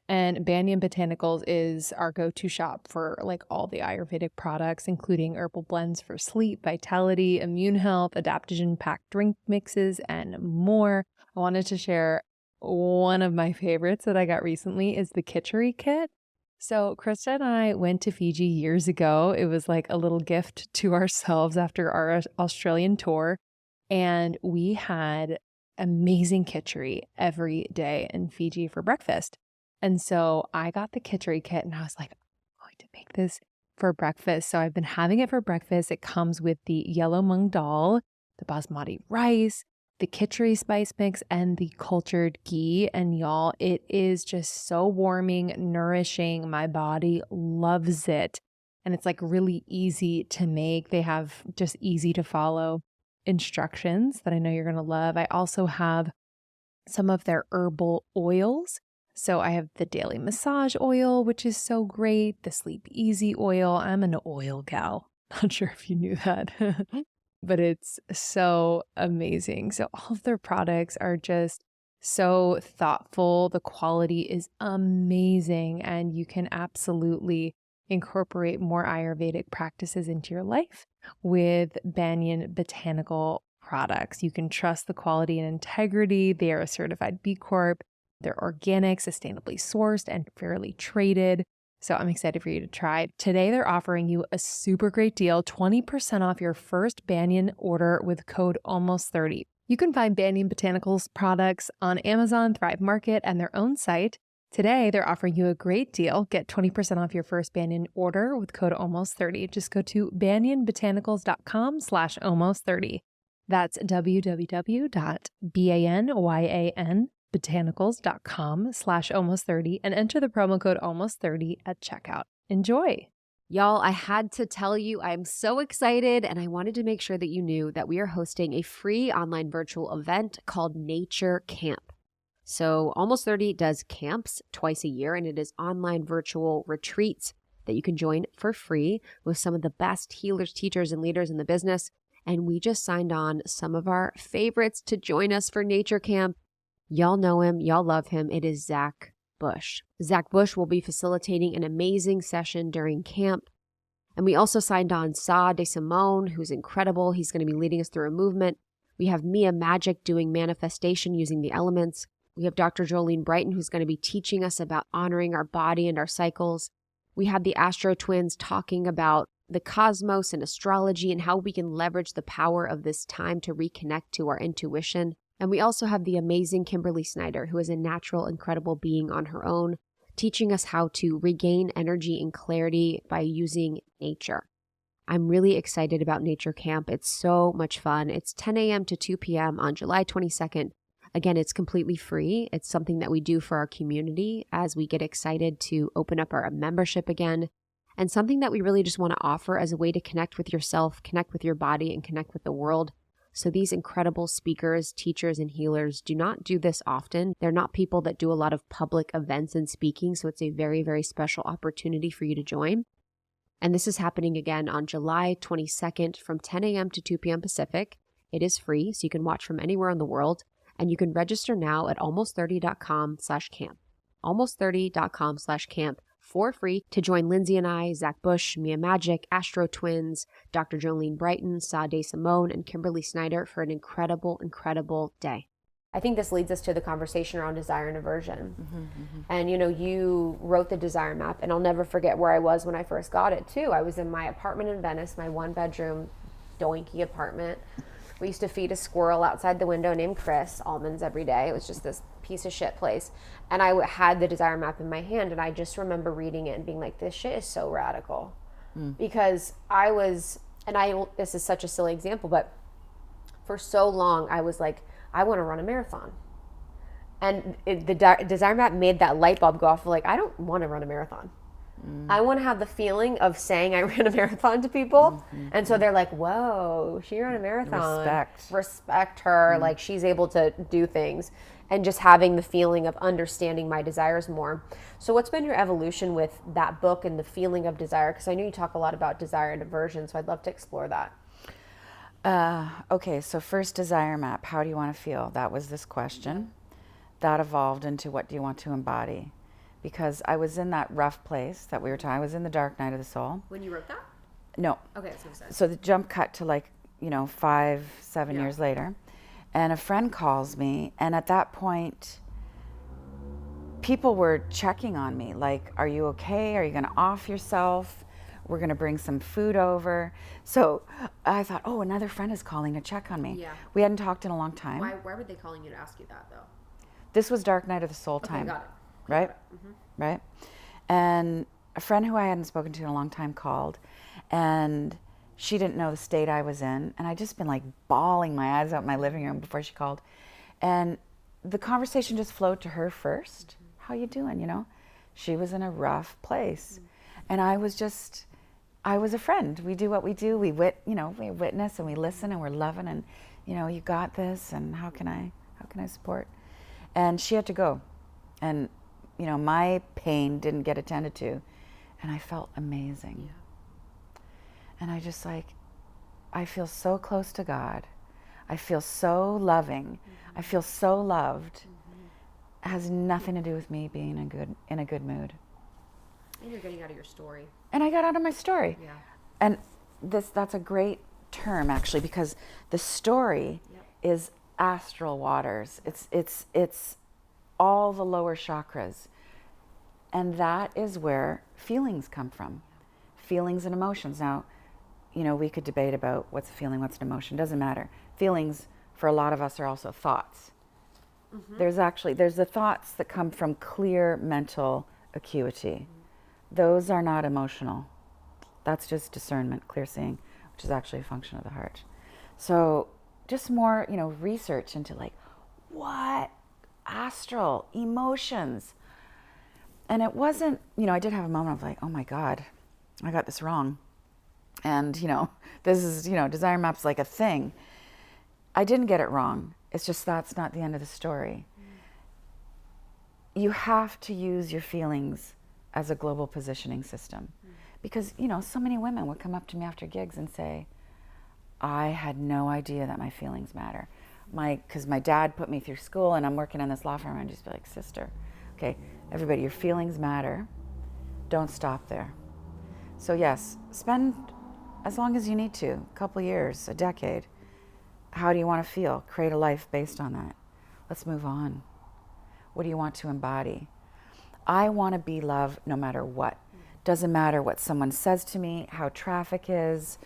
S2: And Banyan Botanicals is our go-to shop for like all the Ayurvedic products, including herbal blends for sleep, vitality, immune health, adaptogen-packed drink mixes, and more. I wanted to share one of my favorites that I got recently is the Kitchery kit. So Krista and I went to Fiji years ago. It was like a little gift to ourselves after our Australian tour. And we had amazing Kitchery every day in Fiji for breakfast. And so I got the Kitchery kit and I was like, I'm going to make this for breakfast. So I've been having it for breakfast. It comes with the yellow mung dal, the basmati rice, the Kitchery spice mix, and the cultured ghee. And y'all, it is just so warming, nourishing. My body loves it. And it's like really easy to make. They have just easy to follow instructions that I know you're going to love. I also have some of their herbal oils. So I have the daily massage oil, which is so great. The sleep easy oil. I'm an oil gal. Not sure if you knew that, but it's so amazing. So all of their products are just so thoughtful. The quality is amazing, and you can absolutely incorporate more Ayurvedic practices into your life with Banyan Botanical products. You can trust the quality and integrity. They are a certified B Corp. They're organic, sustainably sourced, and fairly traded. So I'm excited for you to try. Today, they're offering you a super great deal, 20% off your first Banyan order with code ALMOST30. You can find Banyan Botanicals products on Amazon, Thrive Market, and their own site. Today, they're offering you a great deal. Get 20% off your first Banyan order with code ALMOST30. Just go to banyanbotanicals.com/almost30. That's www.banyanbotanicals.com/almost30 and enter the promo code almost30 at checkout. Enjoy.
S1: Y'all, I had to tell you, I'm so excited, and I wanted to make sure that you knew that we are hosting a free online virtual event called Nature Camp. So Almost 30 does camps twice a year, and it is online virtual retreats that you can join for free with some of the best healers, teachers, and leaders in the business. And we just signed on some of our favorites to join us for Nature Camp. Y'all know him. Y'all love him. It is Zach Bush. Zach Bush will be facilitating an amazing session during camp. And we also signed on Sa De Simone, who's incredible. He's going to be leading us through a movement. We have Mia Magic doing manifestation using the elements. We have Dr. Jolene Brighton, who's going to be teaching us about honoring our body and our cycles. We have the Astro Twins talking about the cosmos and astrology and how we can leverage the power of this time to reconnect to our intuition. And we also have the amazing Kimberly Snyder, who is a natural, incredible being on her own, teaching us how to regain energy and clarity by using nature. I'm really excited about Nature Camp. It's so much fun. It's 10 a.m. to 2 p.m. on July 22nd. Again, it's completely free. It's something that we do for our community as we get excited to open up our membership again, and something that we really just want to offer as a way to connect with yourself, connect with your body, and connect with the world. So these incredible speakers, teachers, and healers do not do this often. They're not people that do a lot of public events and speaking, so it's a very, very special opportunity for you to join. And this is happening again on July 22nd from 10 a.m. to 2 p.m. Pacific. It is free, so you can watch from anywhere in the world. And you can register now at almost30.com/camp. Almost30.com/camp for free to join Lindsay and I, Zach Bush, Mia Magic, Astro Twins, Dr. Jolene Brighton, Sade Simone, and Kimberly Snyder for an incredible, incredible day. I think this leads us to the conversation around desire and aversion. And you wrote the desire map, and I'll never forget where I was when I first got it too. I was in my apartment in Venice, my 1-bedroom doinky apartment. We used to feed a squirrel outside the window named Chris almonds every day. It was just this piece of shit place. And I had the desire map in my hand, and I just remember reading it and being like, this shit is so radical. Because this is such a silly example, but for so long I was like, I want to run a marathon. And the desire map made that light bulb go off, like, I don't want to run a marathon. I want to have the feeling of saying I ran a marathon to people. And so they're like, whoa, she ran a marathon. Respect her. Like, she's able to do things. And just having the feeling of understanding my desires more. So what's been your evolution with that book and the feeling of desire? Because I know you talk a lot about desire and aversion, so I'd love to explore that.
S3: Okay, so first, desire map. How do you want to feel? That was this question. That evolved into what do you want to embody? Because I was in that rough place that we were talking. I was in the dark night of the soul.
S1: When you wrote that?
S3: No.
S1: Okay, that's what I said.
S3: So the jump cut to 5-7 years later. And a friend calls me, and at that point, people were checking on me. Like, are you okay? Are you going to off yourself? We're going to bring some food over. So I thought, oh, another friend is calling to check on me.
S1: Yeah.
S3: We hadn't talked in a long time.
S1: Why were they calling you to ask you that, though?
S3: This was dark night of the soul time.
S1: Got it.
S3: Right? Right? And a friend who I hadn't spoken to in a long time called, and she didn't know the state I was in. And I'd just been like bawling my eyes out in my living room before she called. And the conversation just flowed to her first. How you doing? She was in a rough place. And I was a friend. We do what we do. We witness and we listen and we're loving and, you got this and how can I support? And she had to go. And, my pain didn't get attended to. And I felt amazing. Yeah. And I feel so close to God. I feel so loving. I feel so loved. It has nothing to do with me being in a good mood.
S1: And you're getting out of your story.
S3: And I got out of my story.
S1: Yeah.
S3: And that's a great term, actually, because the story is astral waters. It's all the lower chakras. And that is where feelings come from. Feelings and emotions. Now, we could debate about what's a feeling, what's an emotion. Doesn't matter. Feelings, for a lot of us, are also thoughts. There's the thoughts that come from clear mental acuity. Those are not emotional. That's just discernment, clear seeing, which is actually a function of the heart. So just more, research into what? Astral, emotions. And it wasn't, I did have a moment of oh my God, I got this wrong. And, this is, desire map's like a thing. I didn't get it wrong. It's just that's not the end of the story. You have to use your feelings as a global positioning system. Because, so many women would come up to me after gigs and say, I had no idea that my feelings matter. Because my dad put me through school and I'm working in this law firm, and I'd just be like, sister, okay, everybody, your feelings matter. Don't stop there. So yes, spend as long as you need to, a couple years, a decade. How do you want to feel? Create a life based on that. Let's move on. What do you want to embody? I want to be loved no matter what. Doesn't matter what someone says to me, how traffic is,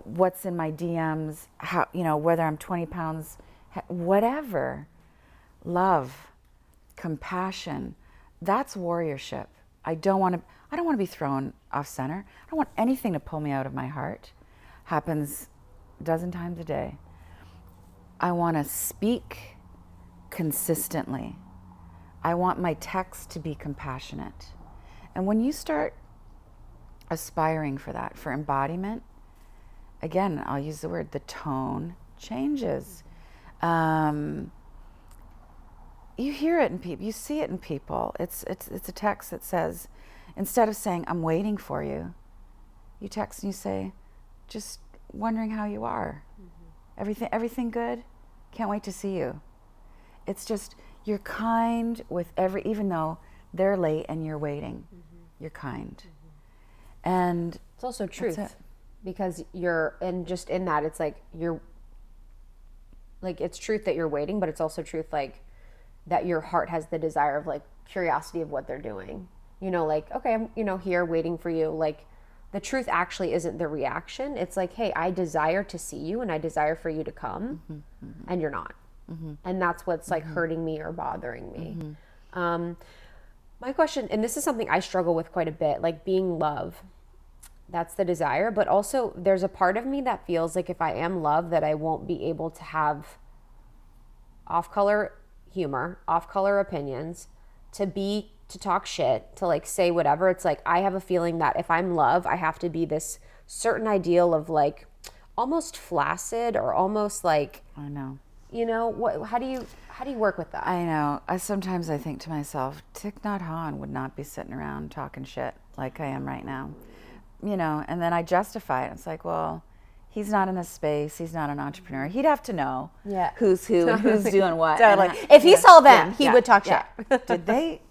S3: what's in my DMs, how, whether I'm 20 pounds, whatever. Love, compassion, that's warriorship. I don't want to be thrown off center. I don't want anything to pull me out of my heart. Happens a dozen times a day. I want to speak consistently. I want my text to be compassionate. And when you start aspiring for that, for embodiment, again, I'll use the word, the tone changes. You hear it in people, you see it in people. It's a text that says, instead of saying, I'm waiting for you, You text and you say, just wondering how you are. Everything good? Can't wait to see you. It's just, you're kind with even though they're late and you're waiting, you're kind. And
S1: it's also truth, because and just in that, it's like, it's truth that you're waiting, but it's also truth, like, that your heart has the desire of, like, curiosity of what they're doing. Like, okay, I'm, here waiting for you. Like, the truth actually isn't the reaction. It's like, hey, I desire to see you and I desire for you to come, and you're not. And that's what's like hurting me or bothering me. My question, and this is something I struggle with quite a bit, like being love. That's the desire, but also there's a part of me that feels like if I am love, that I won't be able to have off-color humor, off-color opinions, to talk shit, to like say whatever. It's like, I have a feeling that if I'm love, I have to be this certain ideal of like almost flaccid or almost like,
S3: I know.
S1: How do you work with that?
S3: I know. Sometimes I think to myself, Thich Nhat Hanh would not be sitting around talking shit like I am right now. And then I justify it. It's like, well, he's not in this space. He's not an entrepreneur. He'd have to know who's who and who's doing what.
S1: Totally. If he saw them, he would talk shit.
S3: Did they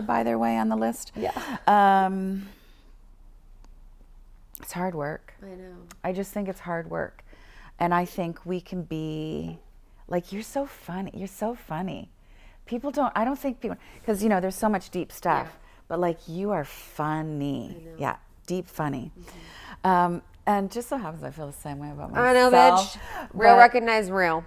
S3: buy their way on the list?
S1: Yeah.
S3: It's hard work.
S1: I know.
S3: I just think it's hard work. And I think we can be like, you're so funny. You're so funny. I don't think people, because, there's so much deep stuff, but like, you are funny. Yeah. Deep funny. And just so happens I feel the same way about myself.
S1: I know, bitch. Real recognize real.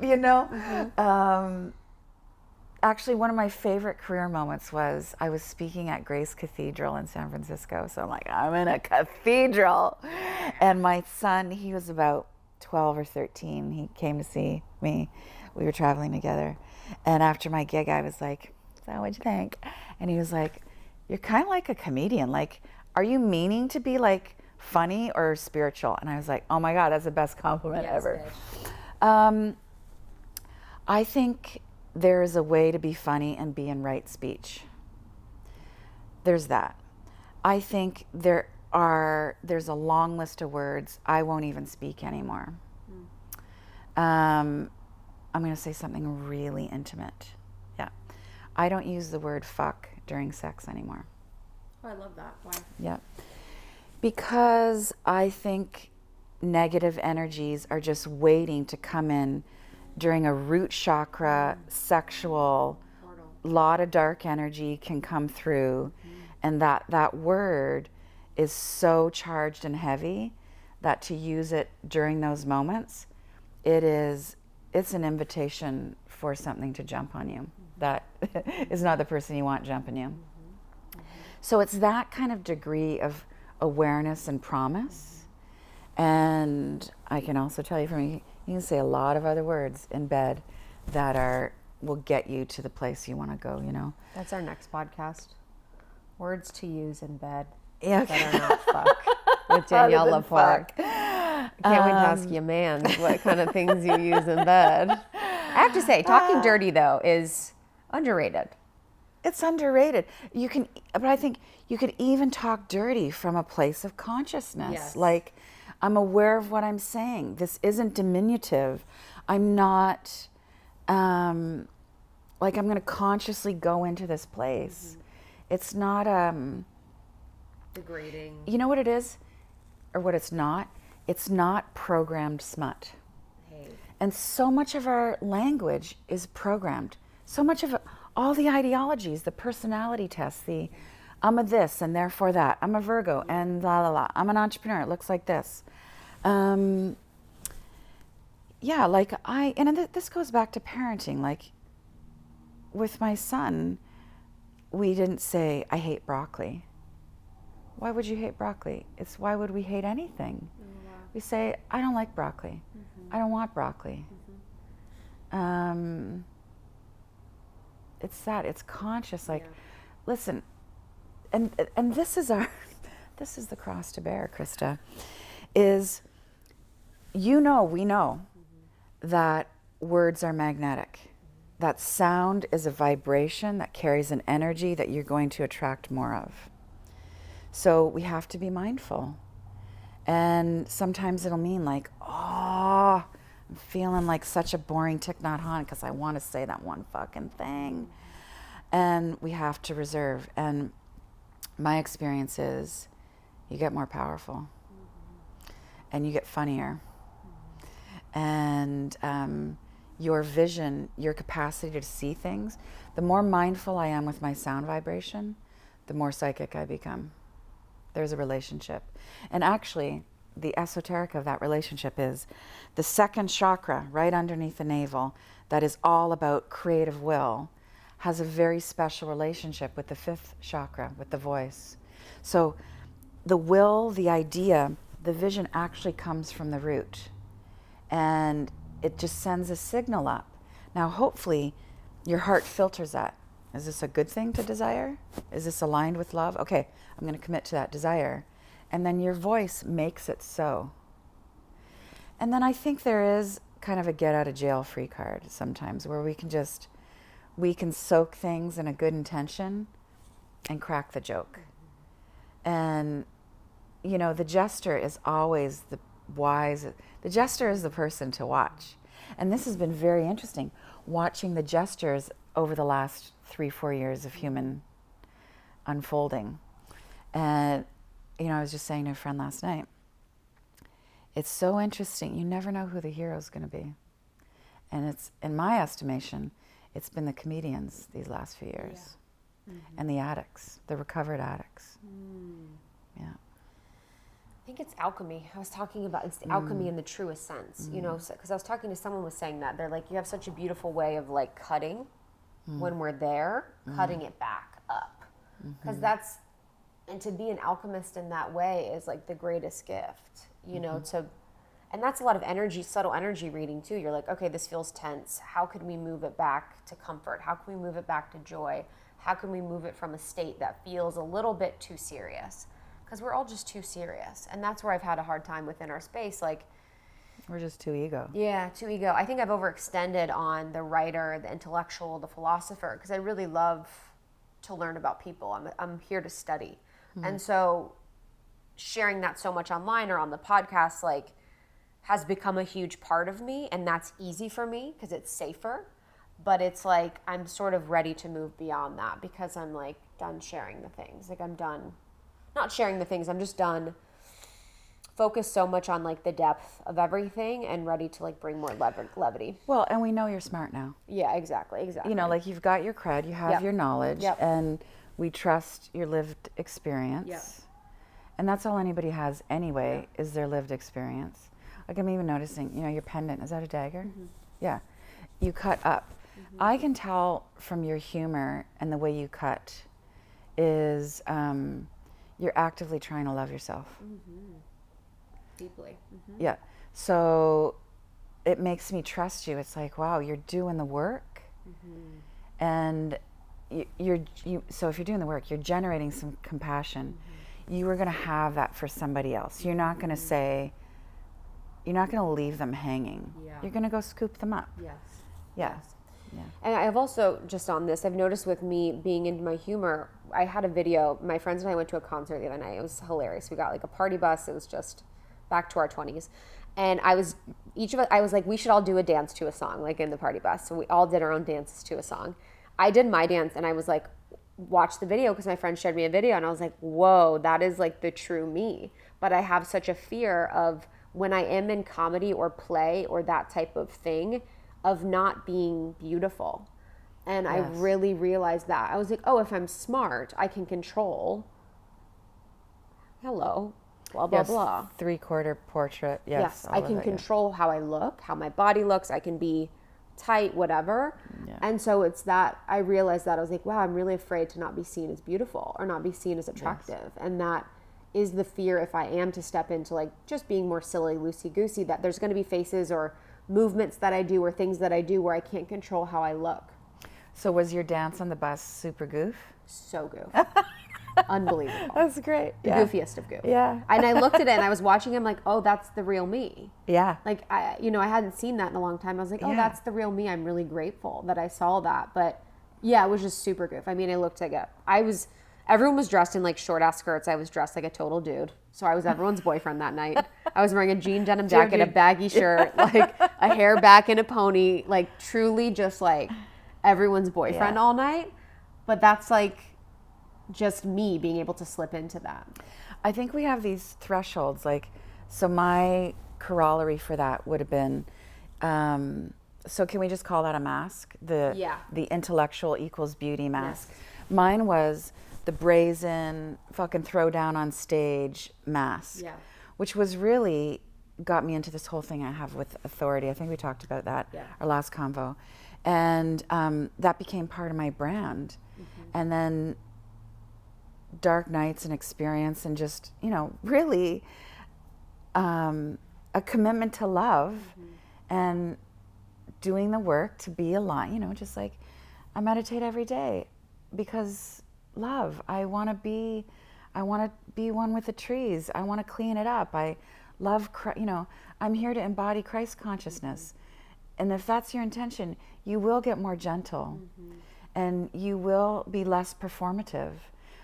S3: Actually, one of my favorite career moments was I was speaking at Grace Cathedral in San Francisco. So I'm like, I'm in a cathedral. And my son, he was about 12 or 13. He came to see me. We were traveling together. And after my gig, I was like, so what'd you think? And he was like, you're kind of like a comedian. Like, are you meaning to be like funny or spiritual? And I was like, oh my God, that's the best compliment ever. I think there is a way to be funny and be in right speech. There's that. I think there's a long list of words I won't even speak anymore. I'm going to say something really intimate. Yeah. I don't use the word fuck during sex anymore.
S1: Oh, I love that. Why?
S3: Yeah. Because I think negative energies are just waiting to come in during a root chakra, sexual, lot of dark energy can come through. And that word is so charged and heavy that to use it during those moments, it's an invitation for something to jump on you. That is not the person you want jumping you. So it's that kind of degree of awareness and promise. And I can also tell you, for me, you can say a lot of other words in bed that will get you to the place you want to go,
S1: That's our next podcast. Words to use in bed
S3: that
S1: are not fuck. With Danielle LaPorte. I can't wait to ask you, man, what kind of things you use in bed. I have to say, talking dirty, though, is underrated.
S3: It's underrated. But I think you could even talk dirty from a place of consciousness.
S1: Yes.
S3: Like, I'm aware of what I'm saying. This isn't diminutive. I'm not, I'm going to consciously go into this place. It's not,
S1: degrading.
S3: You know what it is? Or what it's not? It's not programmed smut.
S1: Hey.
S3: And so much of our language is programmed. So much of all the ideologies, the personality tests, I'm a this and therefore that. I'm a Virgo and la la la. I'm an entrepreneur. It looks like this. And this goes back to parenting. Like with my son, we didn't say, I hate broccoli. Why would you hate broccoli? It's why would we hate anything? Oh, wow. We say, I don't like broccoli. I don't want broccoli. It's that, it's conscious, like, listen, and this is the cross to bear, Krista, is, we know that words are magnetic, that sound is a vibration that carries an energy that you're going to attract more of. So we have to be mindful. And sometimes it'll mean like, oh, I'm feeling like such a boring Thich Nhat Hanh because I want to say that one fucking thing. And we have to reserve. And my experience is you get more powerful and you get funnier. And your vision, your capacity to see things, the more mindful I am with my sound vibration, the more psychic I become. There's a relationship. And actually, the esoteric of that relationship is the second chakra right underneath the navel that is all about creative will has a very special relationship with the fifth chakra, with the voice. So the will, the idea, the vision actually comes from the root. And it just sends a signal up. Now, hopefully, your heart filters that. Is this a good thing to desire? Is this aligned with love? Okay, I'm going to commit to that desire. And then your voice makes it so. And then I think there is kind of a get out of jail free card sometimes where we can soak things in a good intention and crack the joke. And, you know, the jester is always the wise. The jester is the person to watch. And this has been very interesting, watching the jesters over the last 3-4 years of human unfolding. And, you know, I was just saying to a friend last night, it's so interesting. You never know who the hero is going to be. And it's, in my estimation, it's been the comedians these last few years. Yeah. Mm-hmm. And the addicts, the recovered addicts. Yeah.
S1: I think it's alchemy. I was talking about it's the alchemy in the truest sense, you know, because I was talking to someone who was saying that. They're like, you have such a beautiful way of like cutting when we're there, cutting it back up. Because that's, and to be an alchemist in that way is like the greatest gift, you know, and that's a lot of energy, subtle energy reading too. You're like, okay, this feels tense. How could we move it back to comfort? How can we move it back to joy? How can we move it from a state that feels a little bit too serious? Because we're all just too serious. And that's where I've had a hard time within our space. Like,
S3: we're just too ego.
S1: Yeah, too ego. I think I've overextended on the writer, the intellectual, the philosopher, because I really love to learn about people. I'm here to study. And so sharing that so much online or on the podcast, like, has become a huge part of me. And that's easy for me because it's safer. But it's like, I'm sort of ready to move beyond that because I'm like done sharing the things. Like, I'm done. Not sharing the things, I'm just done. Focused so much on like the depth of everything and ready to like bring more levity.
S3: Well, and we know you're smart now.
S1: Yeah, exactly.
S3: You know, like you've got your cred, you have your knowledge, and we trust your lived experience. And that's all anybody has anyway, is their lived experience. Like I'm even noticing, you know, your pendant, is that a dagger? Yeah. You cut up. I can tell from your humor and the way you cut is you're actively trying to love yourself.
S1: Deeply.
S3: Yeah. So it makes me trust you. It's like, wow, you're doing the work. And so if you're doing the work, you're generating some compassion. You are going to have that for somebody else. You're not going to say, you're not going to leave them hanging. You're going to go scoop them up. Yeah.
S1: And I've also, just on this, I've noticed with me being into my humor, I had a video, my friends and I went to a concert the other night. It was hilarious. We got like a party bus. It was just back to our 20s. And I was like, we should all do a dance to a song, like in the party bus. So we all did our own dances to a song. I did my dance and I was like, watch the video because my friend shared me a video and I was like, whoa, that is like the true me. But I have such a fear of when I am in comedy or play or that type of thing, of not being beautiful. And I really realized that. I was like, oh, if I'm smart, I can control. Hello, blah, blah, blah.
S3: 3/4 portrait. Yes,
S1: I can control how I look, how my body looks. I can be tight, whatever. And so it's that, I realized that. I was like, wow, I'm really afraid to not be seen as beautiful or not be seen as attractive. And that is the fear if I am to step into like just being more silly, loosey-goosey, that there's going to be faces or movements that I do or things that I do where I can't control how I look.
S3: So was your dance on the bus super goof?
S1: So goof. Unbelievable.
S3: That's great.
S1: The goofiest of goof.
S3: Yeah.
S1: And I looked at it and I was watching him like, oh, that's the real me.
S3: Yeah.
S1: Like, I hadn't seen that in a long time. I was like, oh, that's the real me. I'm really grateful that I saw that. But yeah, it was just super goof. I mean, I looked like Everyone was dressed in like short ass skirts. I was dressed like a total dude. So I was everyone's boyfriend that night. I was wearing a jean denim jacket, a baggy shirt, like a hair back in a pony, like truly just like everyone's boyfriend all night. But that's like just me being able to slip into that.
S3: I think we have these thresholds. Like, so my corollary for that would have been, so can we just call that a mask? The intellectual equals beauty mask. Yes. Mine was the brazen fucking throw down on stage mask, which was really got me into this whole thing I have with authority. I think we talked about that our last convo. And that became part of my brand. And then dark nights and experience and just, you know, really a commitment to love and doing the work to be aligned, you know, just like I meditate every day because love, I want to be one with the trees. I want to clean it up. I love, you know, I'm here to embody Christ consciousness. And if that's your intention, you will get more gentle and you will be less performative.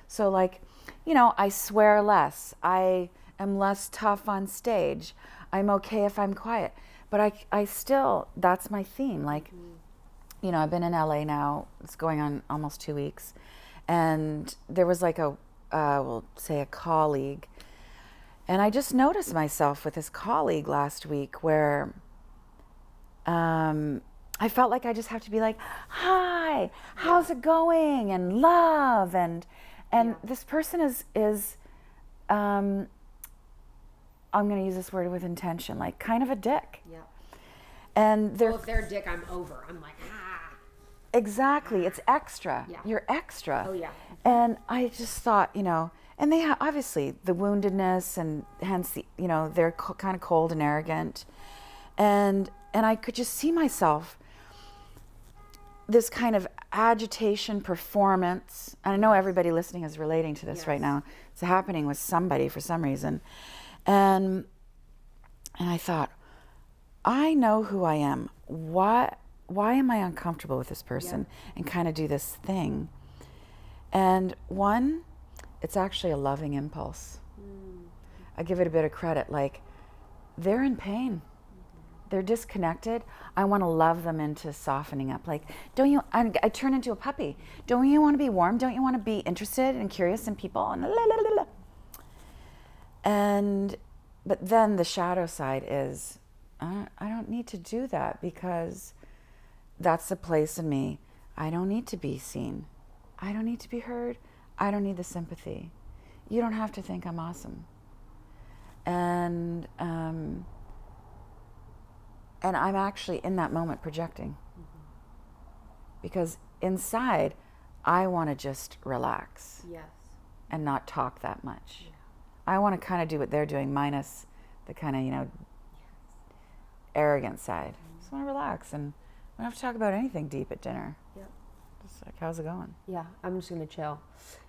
S3: So like, you know, I swear less. I am less tough on stage. I'm okay if I'm quiet. But I still, that's my theme. Like, you know, I've been in LA now. It's going on almost 2 weeks. And there was like we'll say a colleague. And I just noticed myself with this colleague last week where I felt like I just have to be like, hi, how's it going? And love. And this person is I'm going to use this word with intention, like kind of a dick. Yeah. And they're,
S1: if they're a dick, I'm over. I'm like,
S3: Exactly. It's extra. Yeah. You're extra.
S1: Oh, yeah.
S3: And I just thought, you know, and they have obviously the woundedness and hence the, you know, they're kind of cold and arrogant. And I could just see myself, this kind of agitation performance. And I know everybody listening is relating to this right now. It's happening with somebody for some reason. And I thought, I know who I am. Why am I uncomfortable with this person and kind of do this thing? And one, it's actually a loving impulse. I give it a bit of credit. Like, they're in pain. They're disconnected. I want to love them into softening up. Like, don't you, I turn into a puppy. Don't you want to be warm? Don't you want to be interested and curious in people? And but then the shadow side is, I don't need to do that because that's the place in me. I don't need to be seen. I don't need to be heard. I don't need the sympathy. You don't have to think I'm awesome. And I'm actually in that moment projecting. Because inside, I want to just relax. Yes. And not talk that much. Yeah. I want to kind of do what they're doing, minus the kind of, you know, arrogant side. I just want to relax and I don't have to talk about anything deep at dinner. Yep. Just like, how's it going?
S1: Yeah, I'm just going to chill.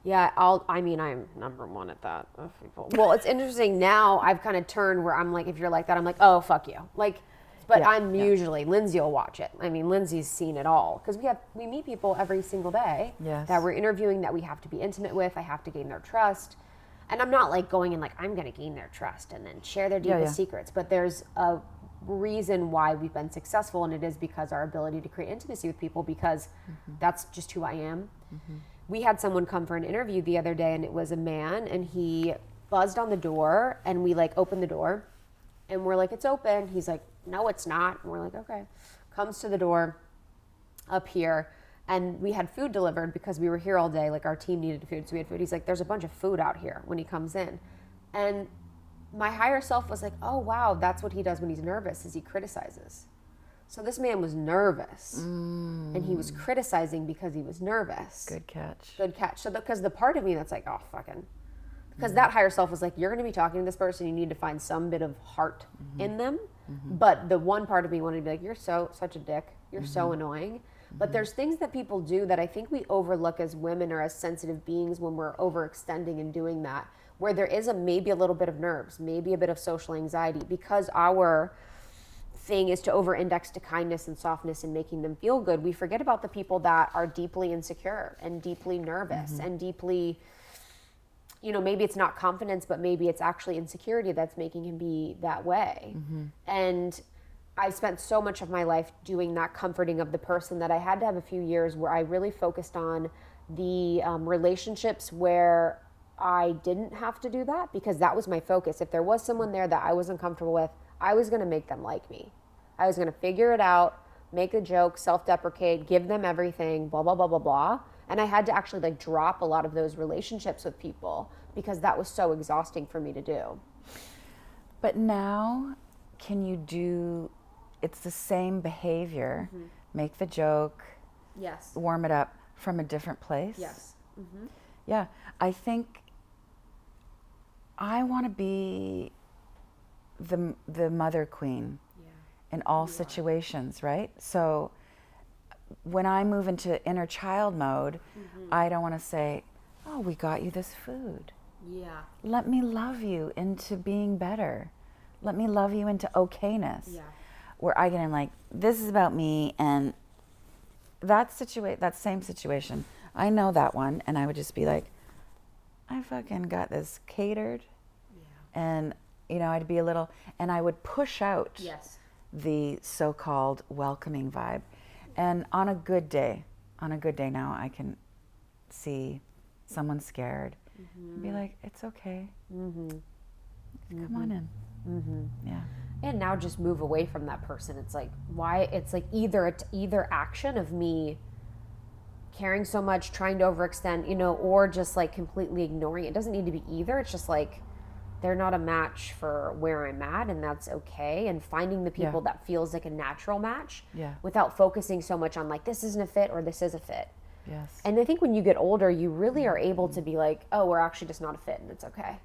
S1: Yeah, I'm number one at that. Well, it's interesting now. I've kind of turned where I'm like, if you're like that, I'm like, oh, fuck you. Like, but I'm usually, Lindsay will watch it. I mean, Lindsay's seen it all. Because we meet people every single day that we're interviewing that we have to be intimate with. I have to gain their trust. And I'm not like going in like, I'm going to gain their trust and then share their deepest secrets. But there's a reason why we've been successful, and it is because our ability to create intimacy with people, because that's just who I am. We had someone come for an interview the other day, and it was a man, and he buzzed on the door, and we like opened the door, and we're like, it's open. He's like, no, it's not. And we're like, okay. Comes to the door up here, and we had food delivered because we were here all day. Like, our team needed food, so we had food. He's like, there's a bunch of food out here when he comes in. And my higher self was like, oh, wow, that's what he does when he's nervous, is he criticizes. So this man was nervous, and he was criticizing because he was nervous.
S3: Good catch.
S1: Good catch. So because the part of me that's like, oh, fucking, because that higher self was like, you're going to be talking to this person, you need to find some bit of heart in them. But the one part of me wanted to be like, you're such a dick. You're so annoying. But there's things that people do that I think we overlook as women or as sensitive beings when we're overextending and doing that, where there is maybe a little bit of nerves, maybe a bit of social anxiety, because our thing is to over-index to kindness and softness and making them feel good. We forget about the people that are deeply insecure and deeply nervous and deeply you know, maybe it's not confidence, but maybe it's actually insecurity that's making him be that way. And I spent so much of my life doing that comforting of the person that I had to have a few years where I really focused on the relationships where I didn't have to do that, because that was my focus. If there was someone there that I was uncomfortable with, I was going to make them like me. I was going to figure it out, make a joke, self-deprecate, give them everything, blah, blah, blah, blah, blah. And I had to actually like drop a lot of those relationships with people because that was so exhausting for me to do.
S3: But now, can you do, it's the same behavior, make the joke,
S1: Yes.
S3: warm it up from a different place?
S1: Yes.
S3: Yeah, I think I want to be the mother queen in all situations, right? So when I move into inner child mode, I don't want to say, oh, we got you this food.
S1: Yeah.
S3: Let me love you into being better. Let me love you into okayness.
S1: Yeah.
S3: Where I get in like, this is about me, and that same situation, I know that one, and I would just be like, I fucking got this catered. Yeah. And, you know, I'd be a little, and I would push out the so-called welcoming vibe. And on a good day now, I can see someone scared and be like, it's okay. Come on in. Yeah.
S1: And now just move away from that person. It's like, why? It's like either action of me caring so much, trying to overextend, you know, or just like completely ignoring it. It doesn't need to be either. It's just like, they're not a match for where I'm at, and that's okay. And finding the people that feels like a natural match without focusing so much on like, this isn't a fit or this is a fit.
S3: Yes.
S1: And I think when you get older, you really are able to be like, oh, we're actually just not a fit, and it's okay.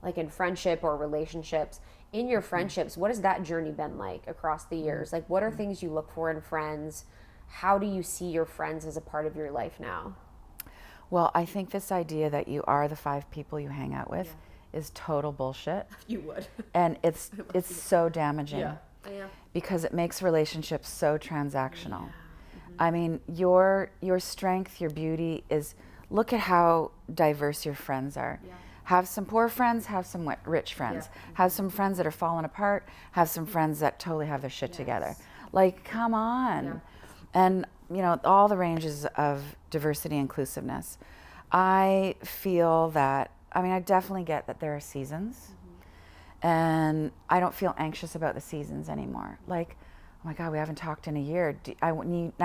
S1: Like in friendship or relationships. In your friendships, what has that journey been like across the years? Like, what are things you look for in friends? How do you see your friends as a part of your life now?
S3: Well, I think this idea that you are the 5 people you hang out with is total bullshit.
S1: You would.
S3: And it's so damaging.
S1: Yeah.
S3: Because it makes relationships so transactional. I mean, your strength, your beauty is, look at how diverse your friends are. Have some poor friends, have some rich friends. Have some friends that are falling apart, have some friends that totally have their shit together. Like, come on. And, you know, all the ranges of diversity and inclusiveness. I feel that, I mean, I definitely get that there are seasons. And I don't feel anxious about the seasons anymore. Like, oh my God, we haven't talked in a year. I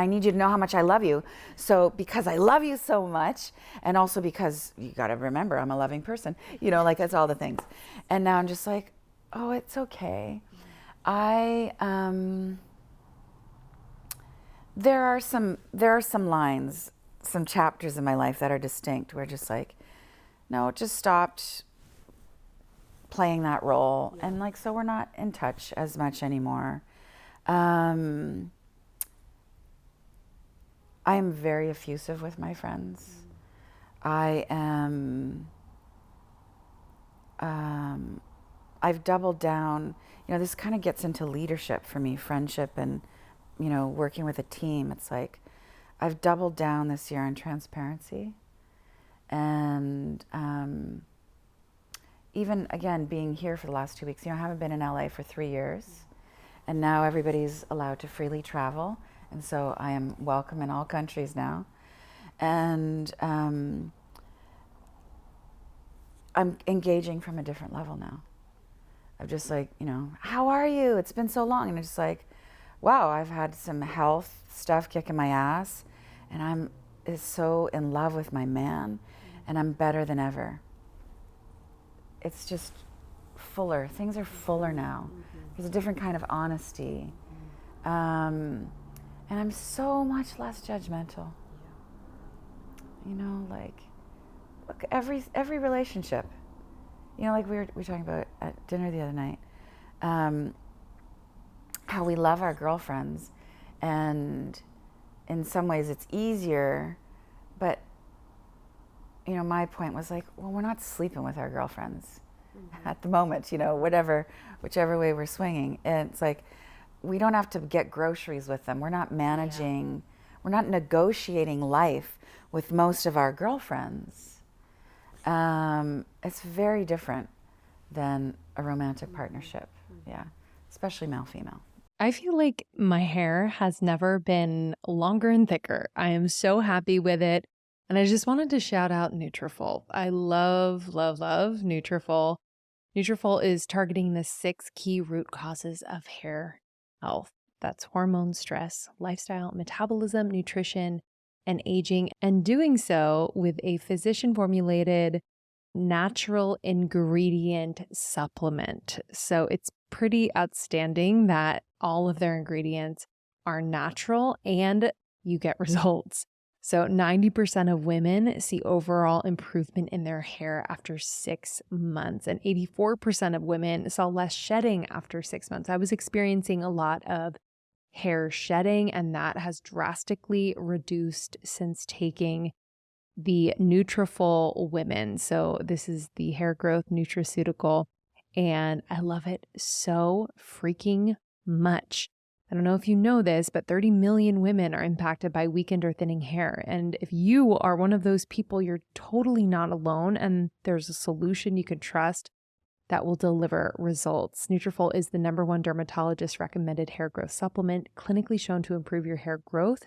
S3: need you to know how much I love you. So because I love you so much, and also because you got to remember I'm a loving person, you know, like that's all the things. And now I'm just like, oh, it's okay. There are some lines, some chapters in my life that are distinct where just like, no, it just stopped playing that role. And like, so we're not in touch as much anymore. I am very effusive with my friends. I am, I've doubled down, you know, this kind of gets into leadership for me, friendship and, you know, working with a team. It's like, I've doubled down this year on transparency. And even, again, being here for the last 2 weeks, you know, I haven't been in LA for 3 years. And now everybody's allowed to freely travel. And so I am welcome in all countries now. And I'm engaging from a different level now. I'm just like, you know, how are you? It's been so long. And it's just like, wow, I've had some health stuff kicking my ass. And I'm so in love with my man. And I'm better than ever. It's just fuller. Things are fuller now. There's a different kind of honesty. And I'm so much less judgmental. You know, like, look, every relationship, you know, like we were talking about at dinner the other night, how we love our girlfriends, and in some ways it's easier, but, you know, my point was like, well, we're not sleeping with our girlfriends at the moment, you know, whichever way we're swinging. And it's like, we don't have to get groceries with them. We're not managing, we're not negotiating life with most of our girlfriends. It's very different than a romantic partnership. Yeah, especially male-female.
S2: I feel like my hair has never been longer and thicker. I am so happy with it. And I just wanted to shout out Nutrafol. I love, love, love Nutrafol. Nutrafol is targeting the 6 key root causes of hair health. That's hormones, stress, lifestyle, metabolism, nutrition, and aging. And doing so with a physician-formulated natural ingredient supplement. So it's pretty outstanding that all of their ingredients are natural and you get results. So 90% of women see overall improvement in their hair after 6 months, and 84% of women saw less shedding after 6 months. I was experiencing a lot of hair shedding, and that has drastically reduced since taking the Nutrafol Women. So this is the hair growth nutraceutical, and I love it so freaking much. I don't know if you know this, but 30 million women are impacted by weakened or thinning hair. And if you are one of those people, you're totally not alone, and there's a solution you can trust that will deliver results. Nutrafol is the #1 dermatologist recommended hair growth supplement, clinically shown to improve your hair growth,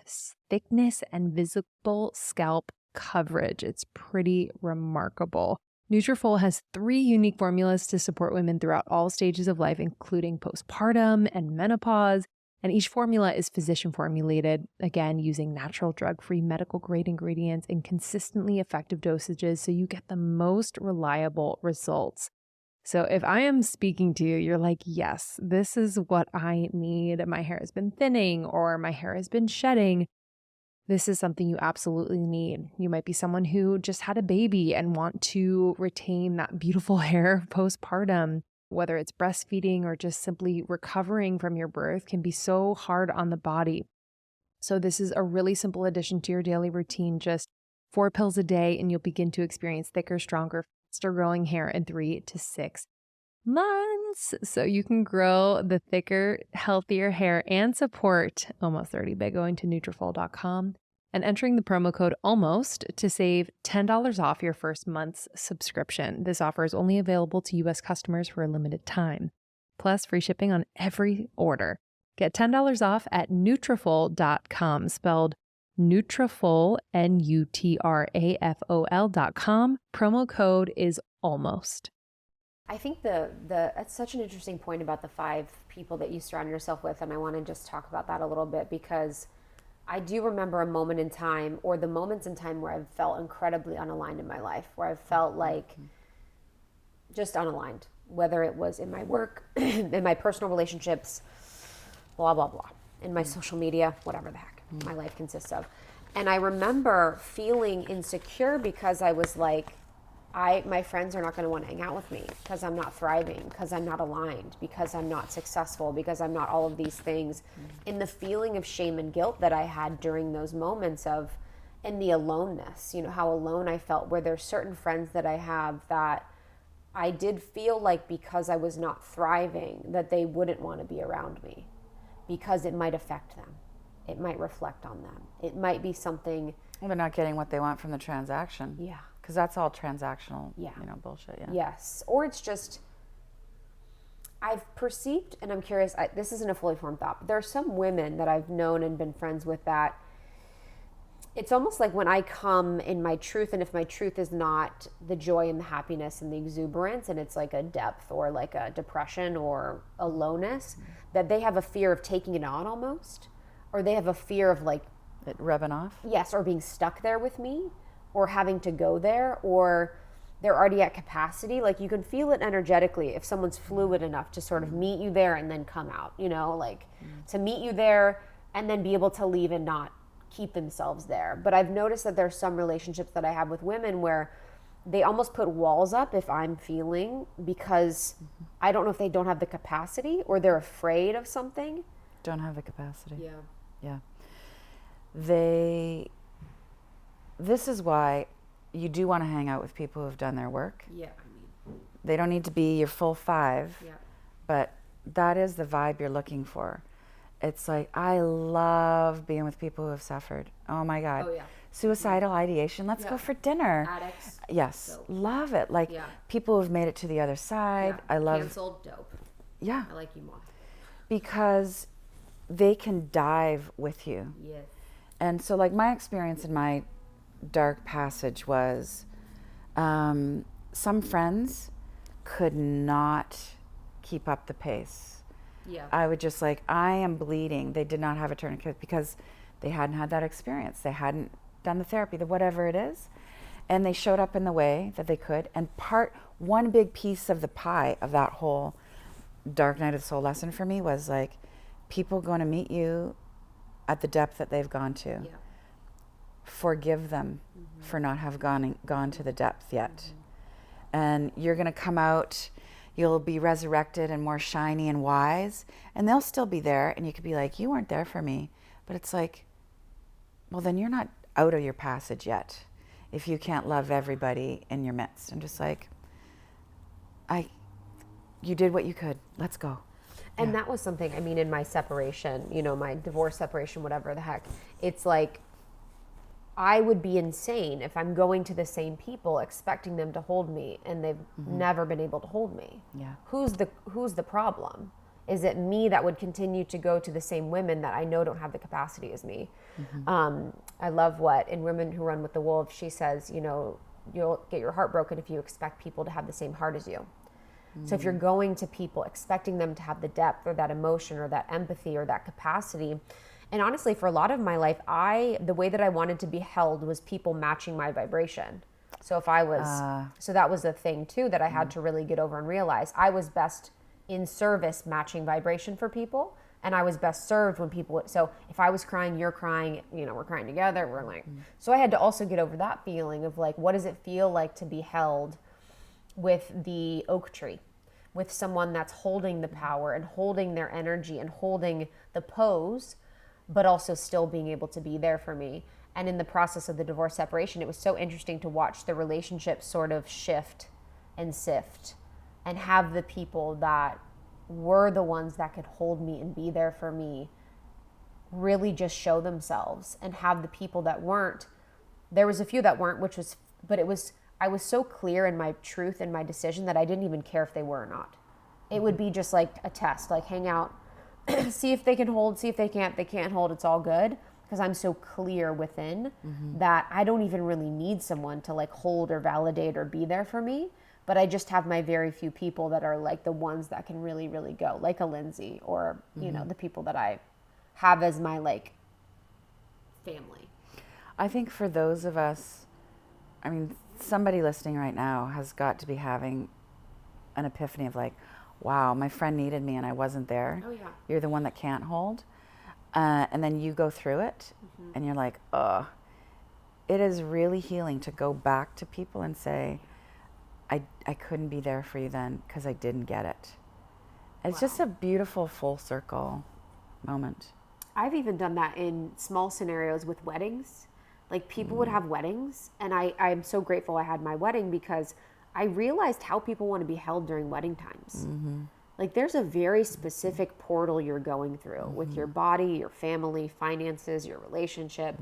S2: thickness, and visible scalp coverage. It's pretty remarkable. Nutrafol has 3 unique formulas to support women throughout all stages of life, including postpartum and menopause. And each formula is physician formulated, again, using natural drug-free medical grade ingredients in consistently effective dosages so you get the most reliable results. So if I am speaking to you, you're like, yes, this is what I need. My hair has been thinning or my hair has been shedding. This is something you absolutely need. You might be someone who just had a baby and want to retain that beautiful hair postpartum. Whether it's breastfeeding or just simply recovering from your birth can be so hard on the body. So this is a really simple addition to your daily routine, just 4 pills a day, and you'll begin to experience thicker, stronger, faster growing hair in 3 to 6 months. So you can grow the thicker, healthier hair and support Almost 30 by going to Nutrafol.com and entering the promo code ALMOST to save $10 off your first month's subscription. This offer is only available to U.S. customers for a limited time, plus free shipping on every order. Get $10 off at Nutrafol.com, spelled Nutrafol, Nutrafol.com. Promo code is ALMOST.
S1: I think that's such an interesting point about the 5 people that you surround yourself with, and I want to just talk about that a little bit, because I do remember a moment in time, or the moments in time, where I've felt incredibly unaligned in my life, where I've felt like just unaligned, whether it was in my work, in my personal relationships, blah, blah, blah, in my social media, whatever the heck my life consists of. And I remember feeling insecure because I was like, my friends are not going to want to hang out with me because I'm not thriving, because I'm not aligned, because I'm not successful, because I'm not all of these things. And the feeling of shame and guilt that I had during those moments of, and the aloneness, you know, how alone I felt, where there's certain friends that I have that I did feel like because I was not thriving, that they wouldn't want to be around me because it might affect them. It might reflect on them. It might be something.
S3: Well, they're not getting what they want from the transaction.
S1: Yeah.
S3: Because that's all transactional, bullshit. Yeah.
S1: Yes. Or it's just, I've perceived, and I'm curious, this isn't a fully formed thought, but there are some women that I've known and been friends with that it's almost like when I come in my truth, and if my truth is not the joy and the happiness and the exuberance, and it's like a depth or like a depression or a lowness, that they have a fear of taking it on almost, or they have a fear of like
S3: it rubbing off.
S1: Yes, or being stuck there with me, or having to go there, or they're already at capacity. Like you can feel it energetically if someone's fluid enough to sort of meet you there and then come out, you know, like to meet you there and then be able to leave and not keep themselves there. But I've noticed that there's some relationships that I have with women where they almost put walls up if I'm feeling, because I don't know if they don't have the capacity or they're afraid of something.
S3: Don't have the capacity.
S1: Yeah.
S3: This is why you do want to hang out with people who have done their work.
S1: Yeah.
S3: They don't need to be your full 5, but that is the vibe you're looking for. It's like, I love being with people who have suffered. Oh my God.
S1: Oh, yeah.
S3: suicidal ideation. Let's go for dinner.
S1: Addicts.
S3: Yes.
S1: Dope.
S3: Love it. Like people who've made it to the other side. I love.
S1: Canceled. Dope.
S3: Yeah.
S1: I like you more.
S3: Because they can dive with you.
S1: Yes.
S3: And so like my experience in my dark passage was some friends could not keep up the pace.
S1: Yeah.
S3: I would just like, I am bleeding. They did not have a tourniquet because they hadn't had that experience. They hadn't done the therapy, the whatever it is. And they showed up in the way that they could. And one big piece of the pie of that whole dark night of the soul lesson for me was like, people going to meet you at the depth that they've gone to.
S1: Yeah.
S3: Forgive them for not have gone to the depth yet. And you're going to come out, you'll be resurrected and more shiny and wise, and they'll still be there. And you could be like, you weren't there for me. But it's like, well, then you're not out of your passage yet if you can't love everybody in your midst. I'm just like, you did what you could. Let's go.
S1: And that was something, I mean, in my separation, you know, my divorce, separation, whatever the heck, it's like, I would be insane if I'm going to the same people expecting them to hold me and they've never been able to hold me.
S3: Yeah.
S1: Who's the problem? Is it me that would continue to go to the same women that I know don't have the capacity as me? I love what in Women Who Run with the Wolves, she says, you know, you'll get your heart broken if you expect people to have the same heart as you. So if you're going to people expecting them to have the depth or that emotion or that empathy or that capacity, and honestly, for a lot of my life, the way that I wanted to be held was people matching my vibration. So if I was, so that was a thing too that I had to really get over and realize. I was best in service matching vibration for people, and I was best served when people, so if I was crying, you're crying, you know, we're crying together, we're like, so I had to also get over that feeling of like, what does it feel like to be held with the oak tree, with someone that's holding the power and holding their energy and holding the pose, but also still being able to be there for me. And in the process of the divorce separation, it was so interesting to watch the relationship sort of shift and sift and have the people that were the ones that could hold me and be there for me really just show themselves, and have the people that weren't. There was a few that weren't, I was so clear in my truth and my decision that I didn't even care if they were or not. It would be just like a test, like hang out, see if they can hold, see if they can't hold, it's all good. Because I'm so clear within that I don't even really need someone to like hold or validate or be there for me. But I just have my very few people that are like the ones that can really, really go, like a Lindsay or, you know, the people that I have as my like family.
S3: I think for those of us, I mean, somebody listening right now has got to be having an epiphany of like, wow, my friend needed me and I wasn't there.
S1: Oh, yeah.
S3: You're the one that can't hold. And then you go through it and you're like, oh, it is really healing to go back to people and say, I couldn't be there for you then because I didn't get it. It's just a beautiful full circle moment.
S1: I've even done that in small scenarios with weddings. Like people would have weddings, and I'm so grateful I had my wedding because I realized how people want to be held during wedding times. Like there's a very specific portal you're going through with your body, your family, finances, your relationship,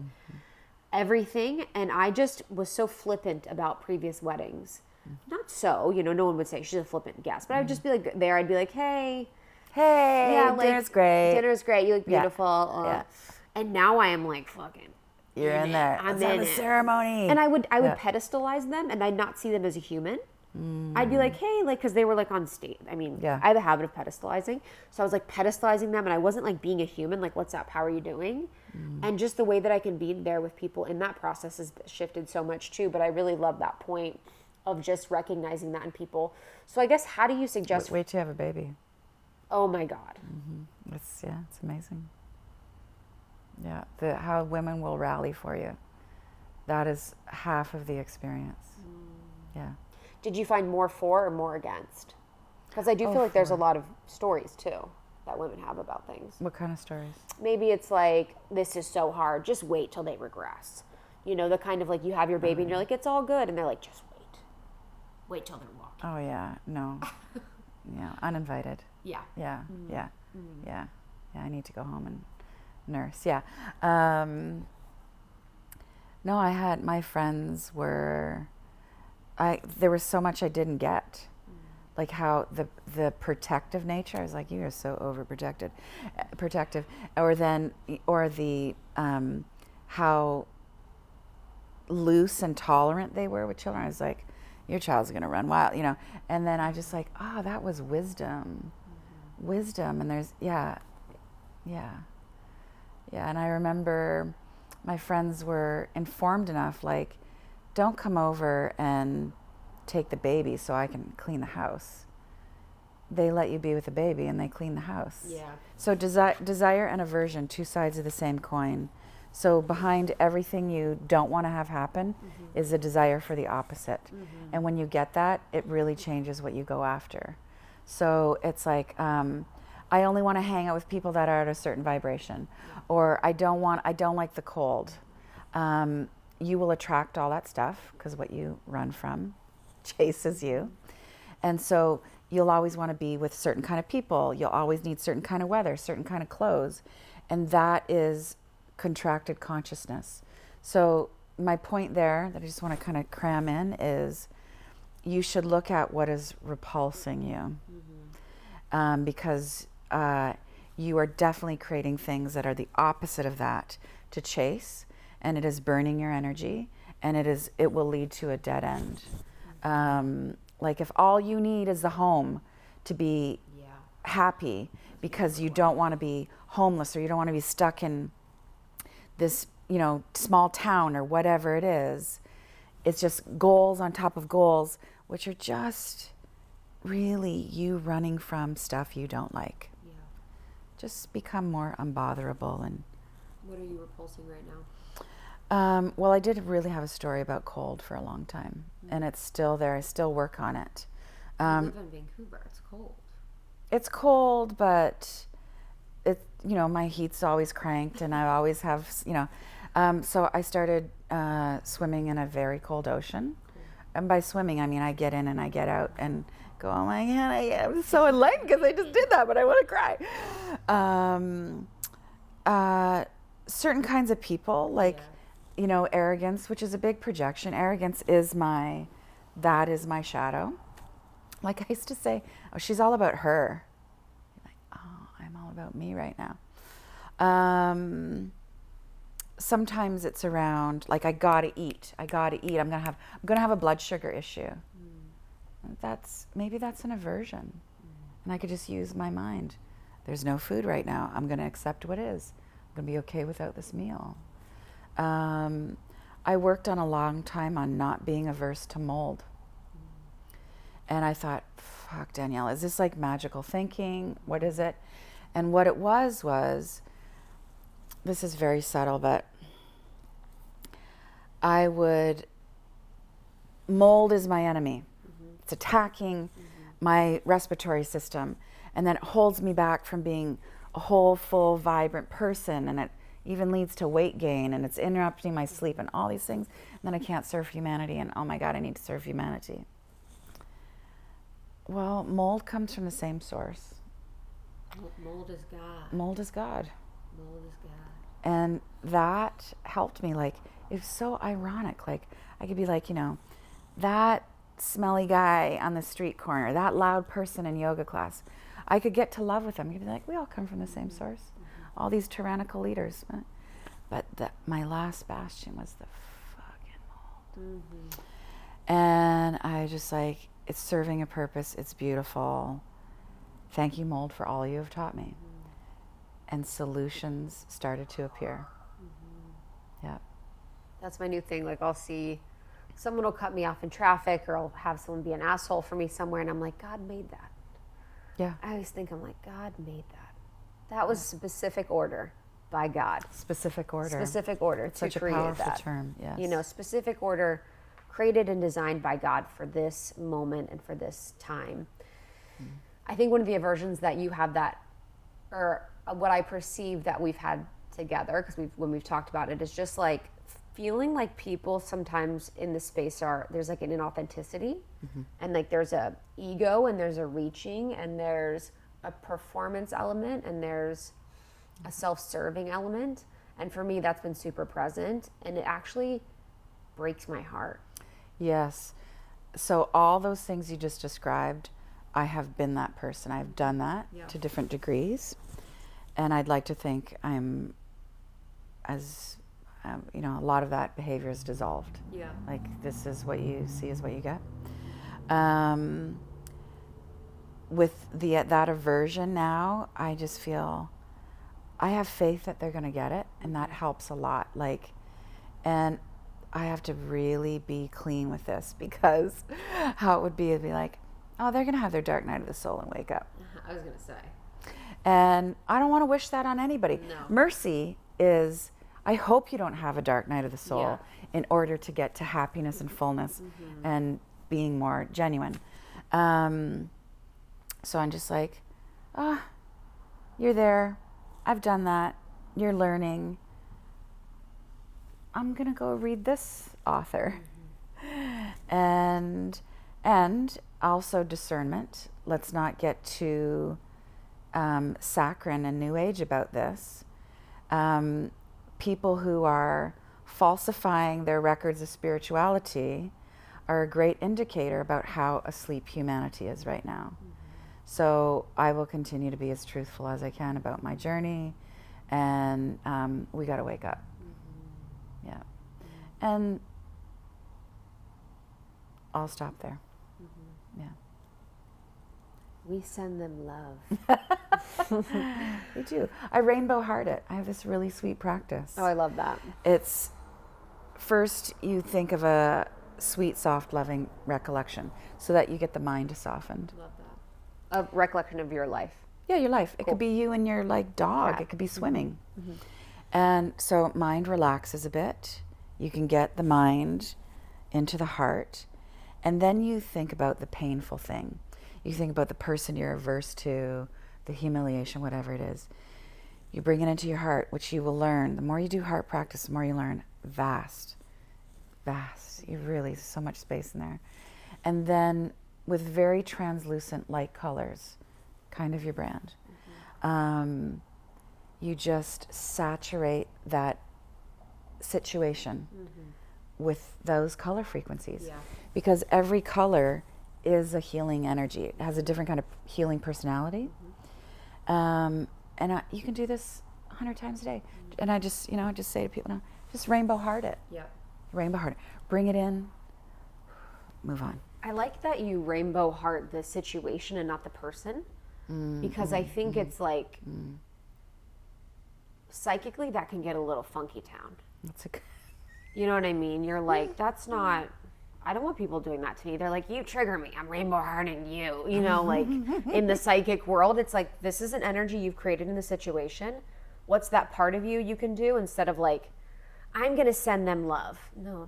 S1: everything. And I just was so flippant about previous weddings. Not so, you know, no one would say she's a flippant guest, but I would just be like there. I'd be like, hey, yeah, like, dinner's great. You look beautiful.
S3: Yeah.
S1: And now I am like, fucking,
S3: you're in there.
S1: I'm
S3: Let's have
S1: in
S3: a
S1: it.
S3: ceremony.
S1: And I would pedestalize them, and I'd not see them as a human. I'd be like, hey, like, because they were like on stage. I mean, I have a habit of pedestalizing. So I was like pedestalizing them, and I wasn't like being a human, like, what's up? How are you doing? And just the way that I can be there with people in that process has shifted so much too. But I really love that point of just recognizing that in people. So I guess, how do you suggest?
S3: Wait till you have a baby.
S1: Oh my God.
S3: It's amazing. Yeah, how women will rally for you. That is half of the experience. Yeah.
S1: Did you find more for or more against? Because I do feel like there's a lot of stories too that women have about things.
S3: What kind of stories?
S1: Maybe it's like, this is so hard, just wait till they regress. You know, the kind of like you have your baby and you're like, it's all good. And they're like, just wait. Wait till they're walking.
S3: Oh yeah, no. Yeah, uninvited.
S1: Yeah.
S3: Yeah, yeah. I need to go home and nurse. Yeah. No, I had, my friends were, there was so much I didn't get. Like how the protective nature, I was like, you are so overprotected, protective. Or the, how loose and tolerant they were with children. I was like, your child's gonna run wild, you know. And then I just like, oh, that was wisdom. Wisdom. And there's, yeah. And I remember my friends were informed enough, like, don't come over and take the baby so I can clean the house. They let you be with the baby and they clean the house.
S1: Yeah.
S3: So desire and aversion, two sides of the same coin. So behind everything you don't want to have happen is a desire for the opposite. And when you get that, it really changes what you go after. So it's like, I only want to hang out with people that are at a certain vibration, or I don't like the cold. You will attract all that stuff because what you run from chases you. And so you'll always want to be with certain kind of people. You'll always need certain kind of weather, certain kind of clothes. And that is contracted consciousness. So my point there that I just want to kind of cram in is you should look at what is repulsing you. Because you are definitely creating things that are the opposite of that to chase, and it is burning your energy, and it will lead to a dead end. Like if all you need is the home to be happy because you don't want to be homeless or you don't want to be stuck in this, small town or whatever it is, it's just goals on top of goals, which are just really you running from stuff you don't like. Yeah. Just become more unbotherable. And
S1: what are you repulsing right now?
S3: Well, I did really have a story about cold for a long time, and it's still there. I still work on it.
S1: You live in Vancouver. It's cold.
S3: It's cold, but my heat's always cranked, and I always have, so I started swimming in a very cold ocean. And by swimming, I mean I get in and I get out and go, oh my God, I'm so enlightened because I just did that, but I want to cry. Certain kinds of people, like, arrogance, which is a big projection. Arrogance is my shadow. Like I used to say, oh, she's all about her. Like, oh, I'm all about me right now. Sometimes it's around, like, I gotta eat. I'm gonna have a blood sugar issue. Maybe that's an aversion. And I could just use my mind. There's no food right now. I'm gonna accept what is. I'm gonna be okay without this meal. I worked on a long time on not being averse to mold. And I thought, fuck, Danielle, is this like magical thinking? What is it? And what it was, this is very subtle, but mold is my enemy. It's attacking my respiratory system. And then it holds me back from being a whole, full, vibrant person. And it even leads to weight gain, and it's interrupting my sleep and all these things. And then I can't serve humanity, and oh my God, I need to serve humanity. Well, mold comes from the same source.
S1: Mold is God.
S3: Mold is God.
S1: Mold is God.
S3: And that helped me. Like, it was so ironic. Like, I could be like, that smelly guy on the street corner, that loud person in yoga class, I could get to love with them. You'd be like, we all come from the same source. All these tyrannical leaders. But my last bastion was the fucking mold. And I just like, it's serving a purpose. It's beautiful. Thank you, mold, for all you have taught me. And solutions started to appear. Yeah.
S1: That's my new thing. Like, I'll see someone will cut me off in traffic, or I'll have someone be an asshole for me somewhere, and I'm like, God made that.
S3: Yeah.
S1: I always think, I'm like, God made that. That was specific order by God.
S3: Specific order.
S1: Specific order
S3: It's
S1: to
S3: such a
S1: create
S3: powerful
S1: that.
S3: term. Yes.
S1: Specific order created and designed by God for this moment and for this time. I think one of the aversions that you have that, or what I perceive that we've had together, because when we've talked about it, is just like feeling like people sometimes in the space there's like an inauthenticity, and like there's a ego, and there's a reaching, and there's a performance element, and there's a self-serving element, And for me, that's been super present, and it actually breaks my heart.
S3: Yes. So all those things you just described, I have been that person. I've done that to different degrees. And I'd like to think I'm as, a lot of that behavior is dissolved.
S1: Yeah.
S3: Like, this is what you see is what you get. With that aversion now, I just feel I have faith that they're going to get it, and that helps a lot. Like, and I have to really be clean with this, because how it would be, it'd be like, oh, they're going to have their dark night of the soul and wake up.
S1: I was going to say.
S3: And I don't want to wish that on anybody.
S1: No.
S3: Mercy is, I hope you don't have a dark night of the soul in order to get to happiness and fullness and being more genuine. So I'm just like, you're there. I've done that. You're learning. I'm going to go read this author. And also discernment. Let's not get too saccharine and new age about this. People who are falsifying their records of spirituality are a great indicator about how asleep humanity is right now. So I will continue to be as truthful as I can about my journey, and we got to wake up. Yeah. And I'll stop there. Yeah.
S1: We send them love.
S3: We do. I rainbow heart it. I have this really sweet practice.
S1: Oh, I love that.
S3: It's first you think of a sweet, soft, loving recollection so that you get the mind softened.
S1: Love that. A recollection of your life.
S3: Yeah, your life. It
S1: Cool.
S3: could be you and your dog.
S1: Cat.
S3: It could be swimming. And so mind relaxes a bit. You can get the mind into the heart. And then you think about the painful thing. You think about the person you're averse to, the humiliation, whatever it is. You bring it into your heart, which you will learn. The more you do heart practice, the more you learn. Vast. You really, so much space in there. And then with very translucent light colors, kind of your brand, you just saturate that situation with those color frequencies. Yeah. Because every color is a healing energy. It has a different kind of healing personality. You can do this 100 times a day. And I just, I just say to people now, just rainbow heart it.
S1: Yeah.
S3: Rainbow heart it. Bring it in, move on.
S1: I like that you rainbow heart the situation and not the person, because I think it's like psychically that can get a little funky town.
S3: That's a good.
S1: You know what I mean? You're like, that's not. I don't want people doing that to me. They're like, you trigger me. I'm rainbow hearting you. You know, like in the psychic world, it's like, this is an energy you've created in the situation. What's that part of you can do instead of like, I'm going to send them love. No.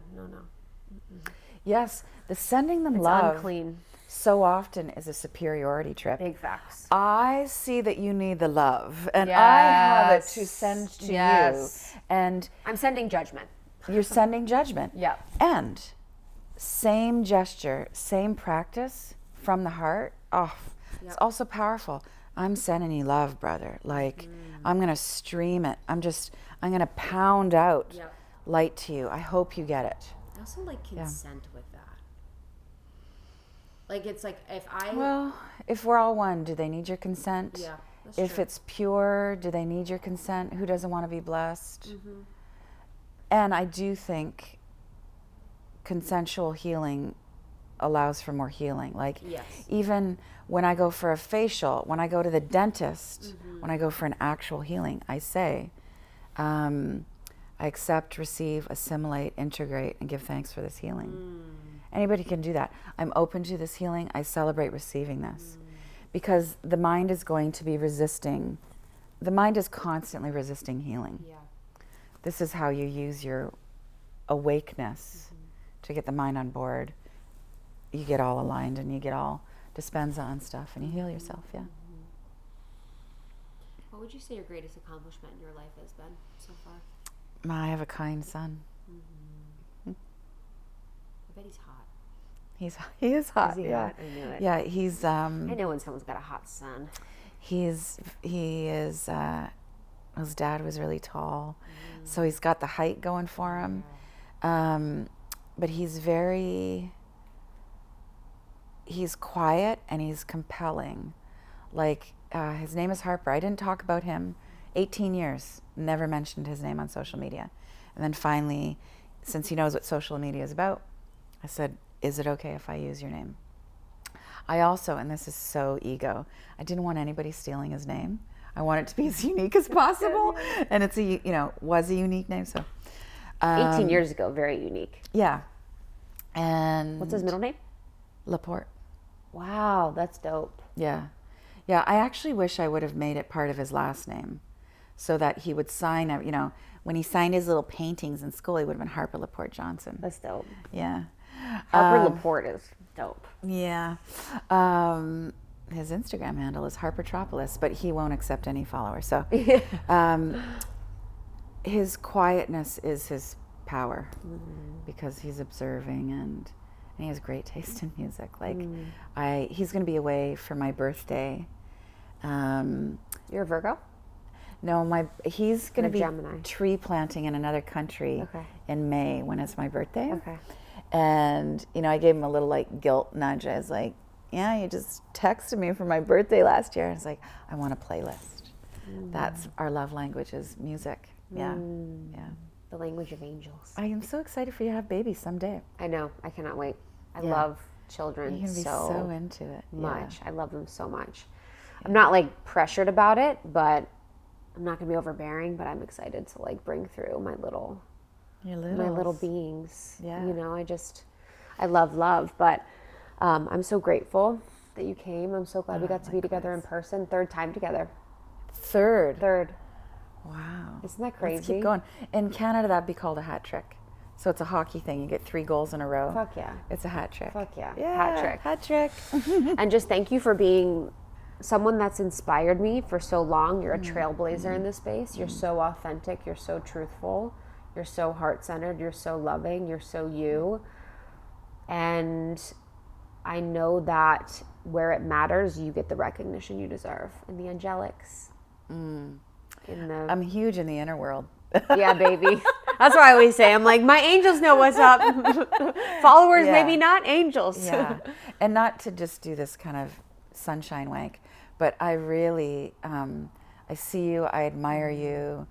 S3: Yes, the sending them
S1: It's
S3: love
S1: unclean.
S3: so often is a superiority trip.
S1: Big facts.
S3: I see that you need the love, and I have it to send to you. And
S1: I'm sending judgment.
S3: You're sending judgment.
S1: Yeah.
S3: And same gesture, same practice from the heart. Oh, it's also powerful. I'm sending you love, brother. Like, I'm going to stream it. I'm going to pound out light to you. I hope you get it.
S1: I also like consent with that. Like, it's like
S3: Well, if we're all one, do they need your consent?
S1: Yeah, that's
S3: if
S1: true.
S3: it's pure, do they need your consent? Who doesn't want to be blessed? And I do think consensual healing allows for more healing. Like, even when I go for a facial, when I go to the dentist, when I go for an actual healing, I say, I accept, receive, assimilate, integrate, and give thanks for this healing. Anybody can do that. I'm open to this healing. I celebrate receiving this. Because the mind is going to be resisting. The mind is constantly resisting healing.
S1: Yeah.
S3: This is how you use your awakeness to get the mind on board. You get all aligned and you get all Dispenza on stuff and you heal yourself,
S1: What would you say your greatest accomplishment in your life has been so far?
S3: I have a kind son.
S1: I bet he's hot.
S3: He is hot.
S1: Is he hot? I knew it.
S3: Yeah, he's
S1: I know when someone's got a hot son.
S3: he is His dad was really tall. So he's got the height going for him. But he's quiet and he's compelling. Like, his name is Harper. I didn't talk about him 18 years, never mentioned his name on social media. And then finally, since he knows what social media is about, I said, is it okay if I use your name? I also, and this is so ego, I didn't want anybody stealing his name. I want it to be as unique as possible. And it's was a unique name. So
S1: 18 years ago, very unique.
S3: Yeah. And
S1: what's his middle name?
S3: LaPorte.
S1: Wow, that's dope.
S3: Yeah. Yeah, I actually wish I would have made it part of his last name so that he would sign, when he signed his little paintings in school, he would have been Harper LaPorte Johnson.
S1: That's dope.
S3: Yeah.
S1: Harper LaPorte is dope.
S3: Yeah. His Instagram handle is Harpertropolis, but he won't accept any followers. So his quietness is his power because he's observing and he has great taste in music. Like he's going to be away for my birthday.
S1: You're a Virgo?
S3: No, he's going to be
S1: Gemini.
S3: Tree planting in another country in May when it's my birthday.
S1: Okay.
S3: And, I gave him a little guilt nudge. I was like, yeah, you just texted me for my birthday last year. And it's like, I want a playlist. That's our love language is music. Yeah. Yeah.
S1: The language of angels.
S3: I am so excited for you to have babies someday.
S1: I know. I cannot wait. I love children
S3: You're going to be so into it.
S1: Much. Yeah. I love them so much. Yeah. I'm not pressured about it, but I'm not going to be overbearing, but I'm excited to bring through my little beings.
S3: Yeah.
S1: I love, but I'm so grateful that you came. I'm so glad we got to be together in person. Third time together. Third.
S3: Wow.
S1: Isn't that crazy?
S3: Let's keep going. In Canada, that'd be called a hat trick. So it's a hockey thing. You get 3 goals in a row.
S1: Fuck yeah.
S3: It's a hat trick.
S1: Fuck yeah.
S3: Yeah. Hat trick.
S1: And just thank you for being someone that's inspired me for so long. You're a trailblazer in this space. You're so authentic. You're so truthful. You're so heart-centered. You're so loving. You're so you. And I know that where it matters, you get the recognition you deserve. In the angelics.
S3: I'm huge in the inner world.
S1: Yeah, baby. That's what I always say. I'm like, my angels know what's up. Followers, maybe not angels.
S3: Yeah. And not to just do this kind of sunshine wank, but I really, I see you, I admire you.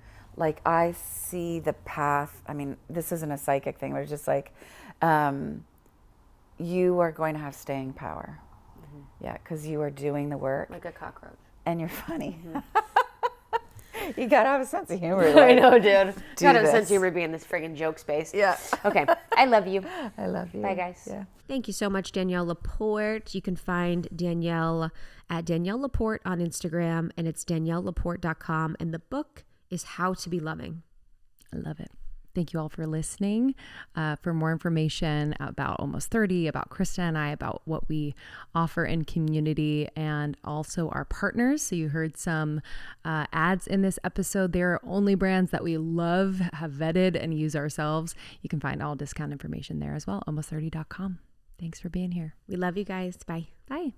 S3: I see the path. I mean, this isn't a psychic thing, but it's just you are going to have staying power. Yeah, because you are doing the work.
S1: Like a cockroach.
S3: And you're funny. You gotta have a sense of humor.
S1: I know, dude. Gotta have a sense of humor being in this friggin' joke space.
S3: Yeah.
S1: Okay. I love you.
S3: I love you.
S1: Bye, guys.
S3: Yeah.
S1: Thank you so much, Danielle LaPorte. You can find Danielle at Danielle LaPorte on Instagram, and it's daniellelaporte.com. And the book is How to Be Loving.
S2: I love it. Thank you all for listening. For more information about Almost 30, about Krista and I, about what we offer in community, and also our partners. So you heard some ads in this episode. They're only brands that we love, have vetted, and use ourselves. You can find all discount information there as well, almost30.com. Thanks for being here.
S1: We love you guys. Bye.
S2: Bye.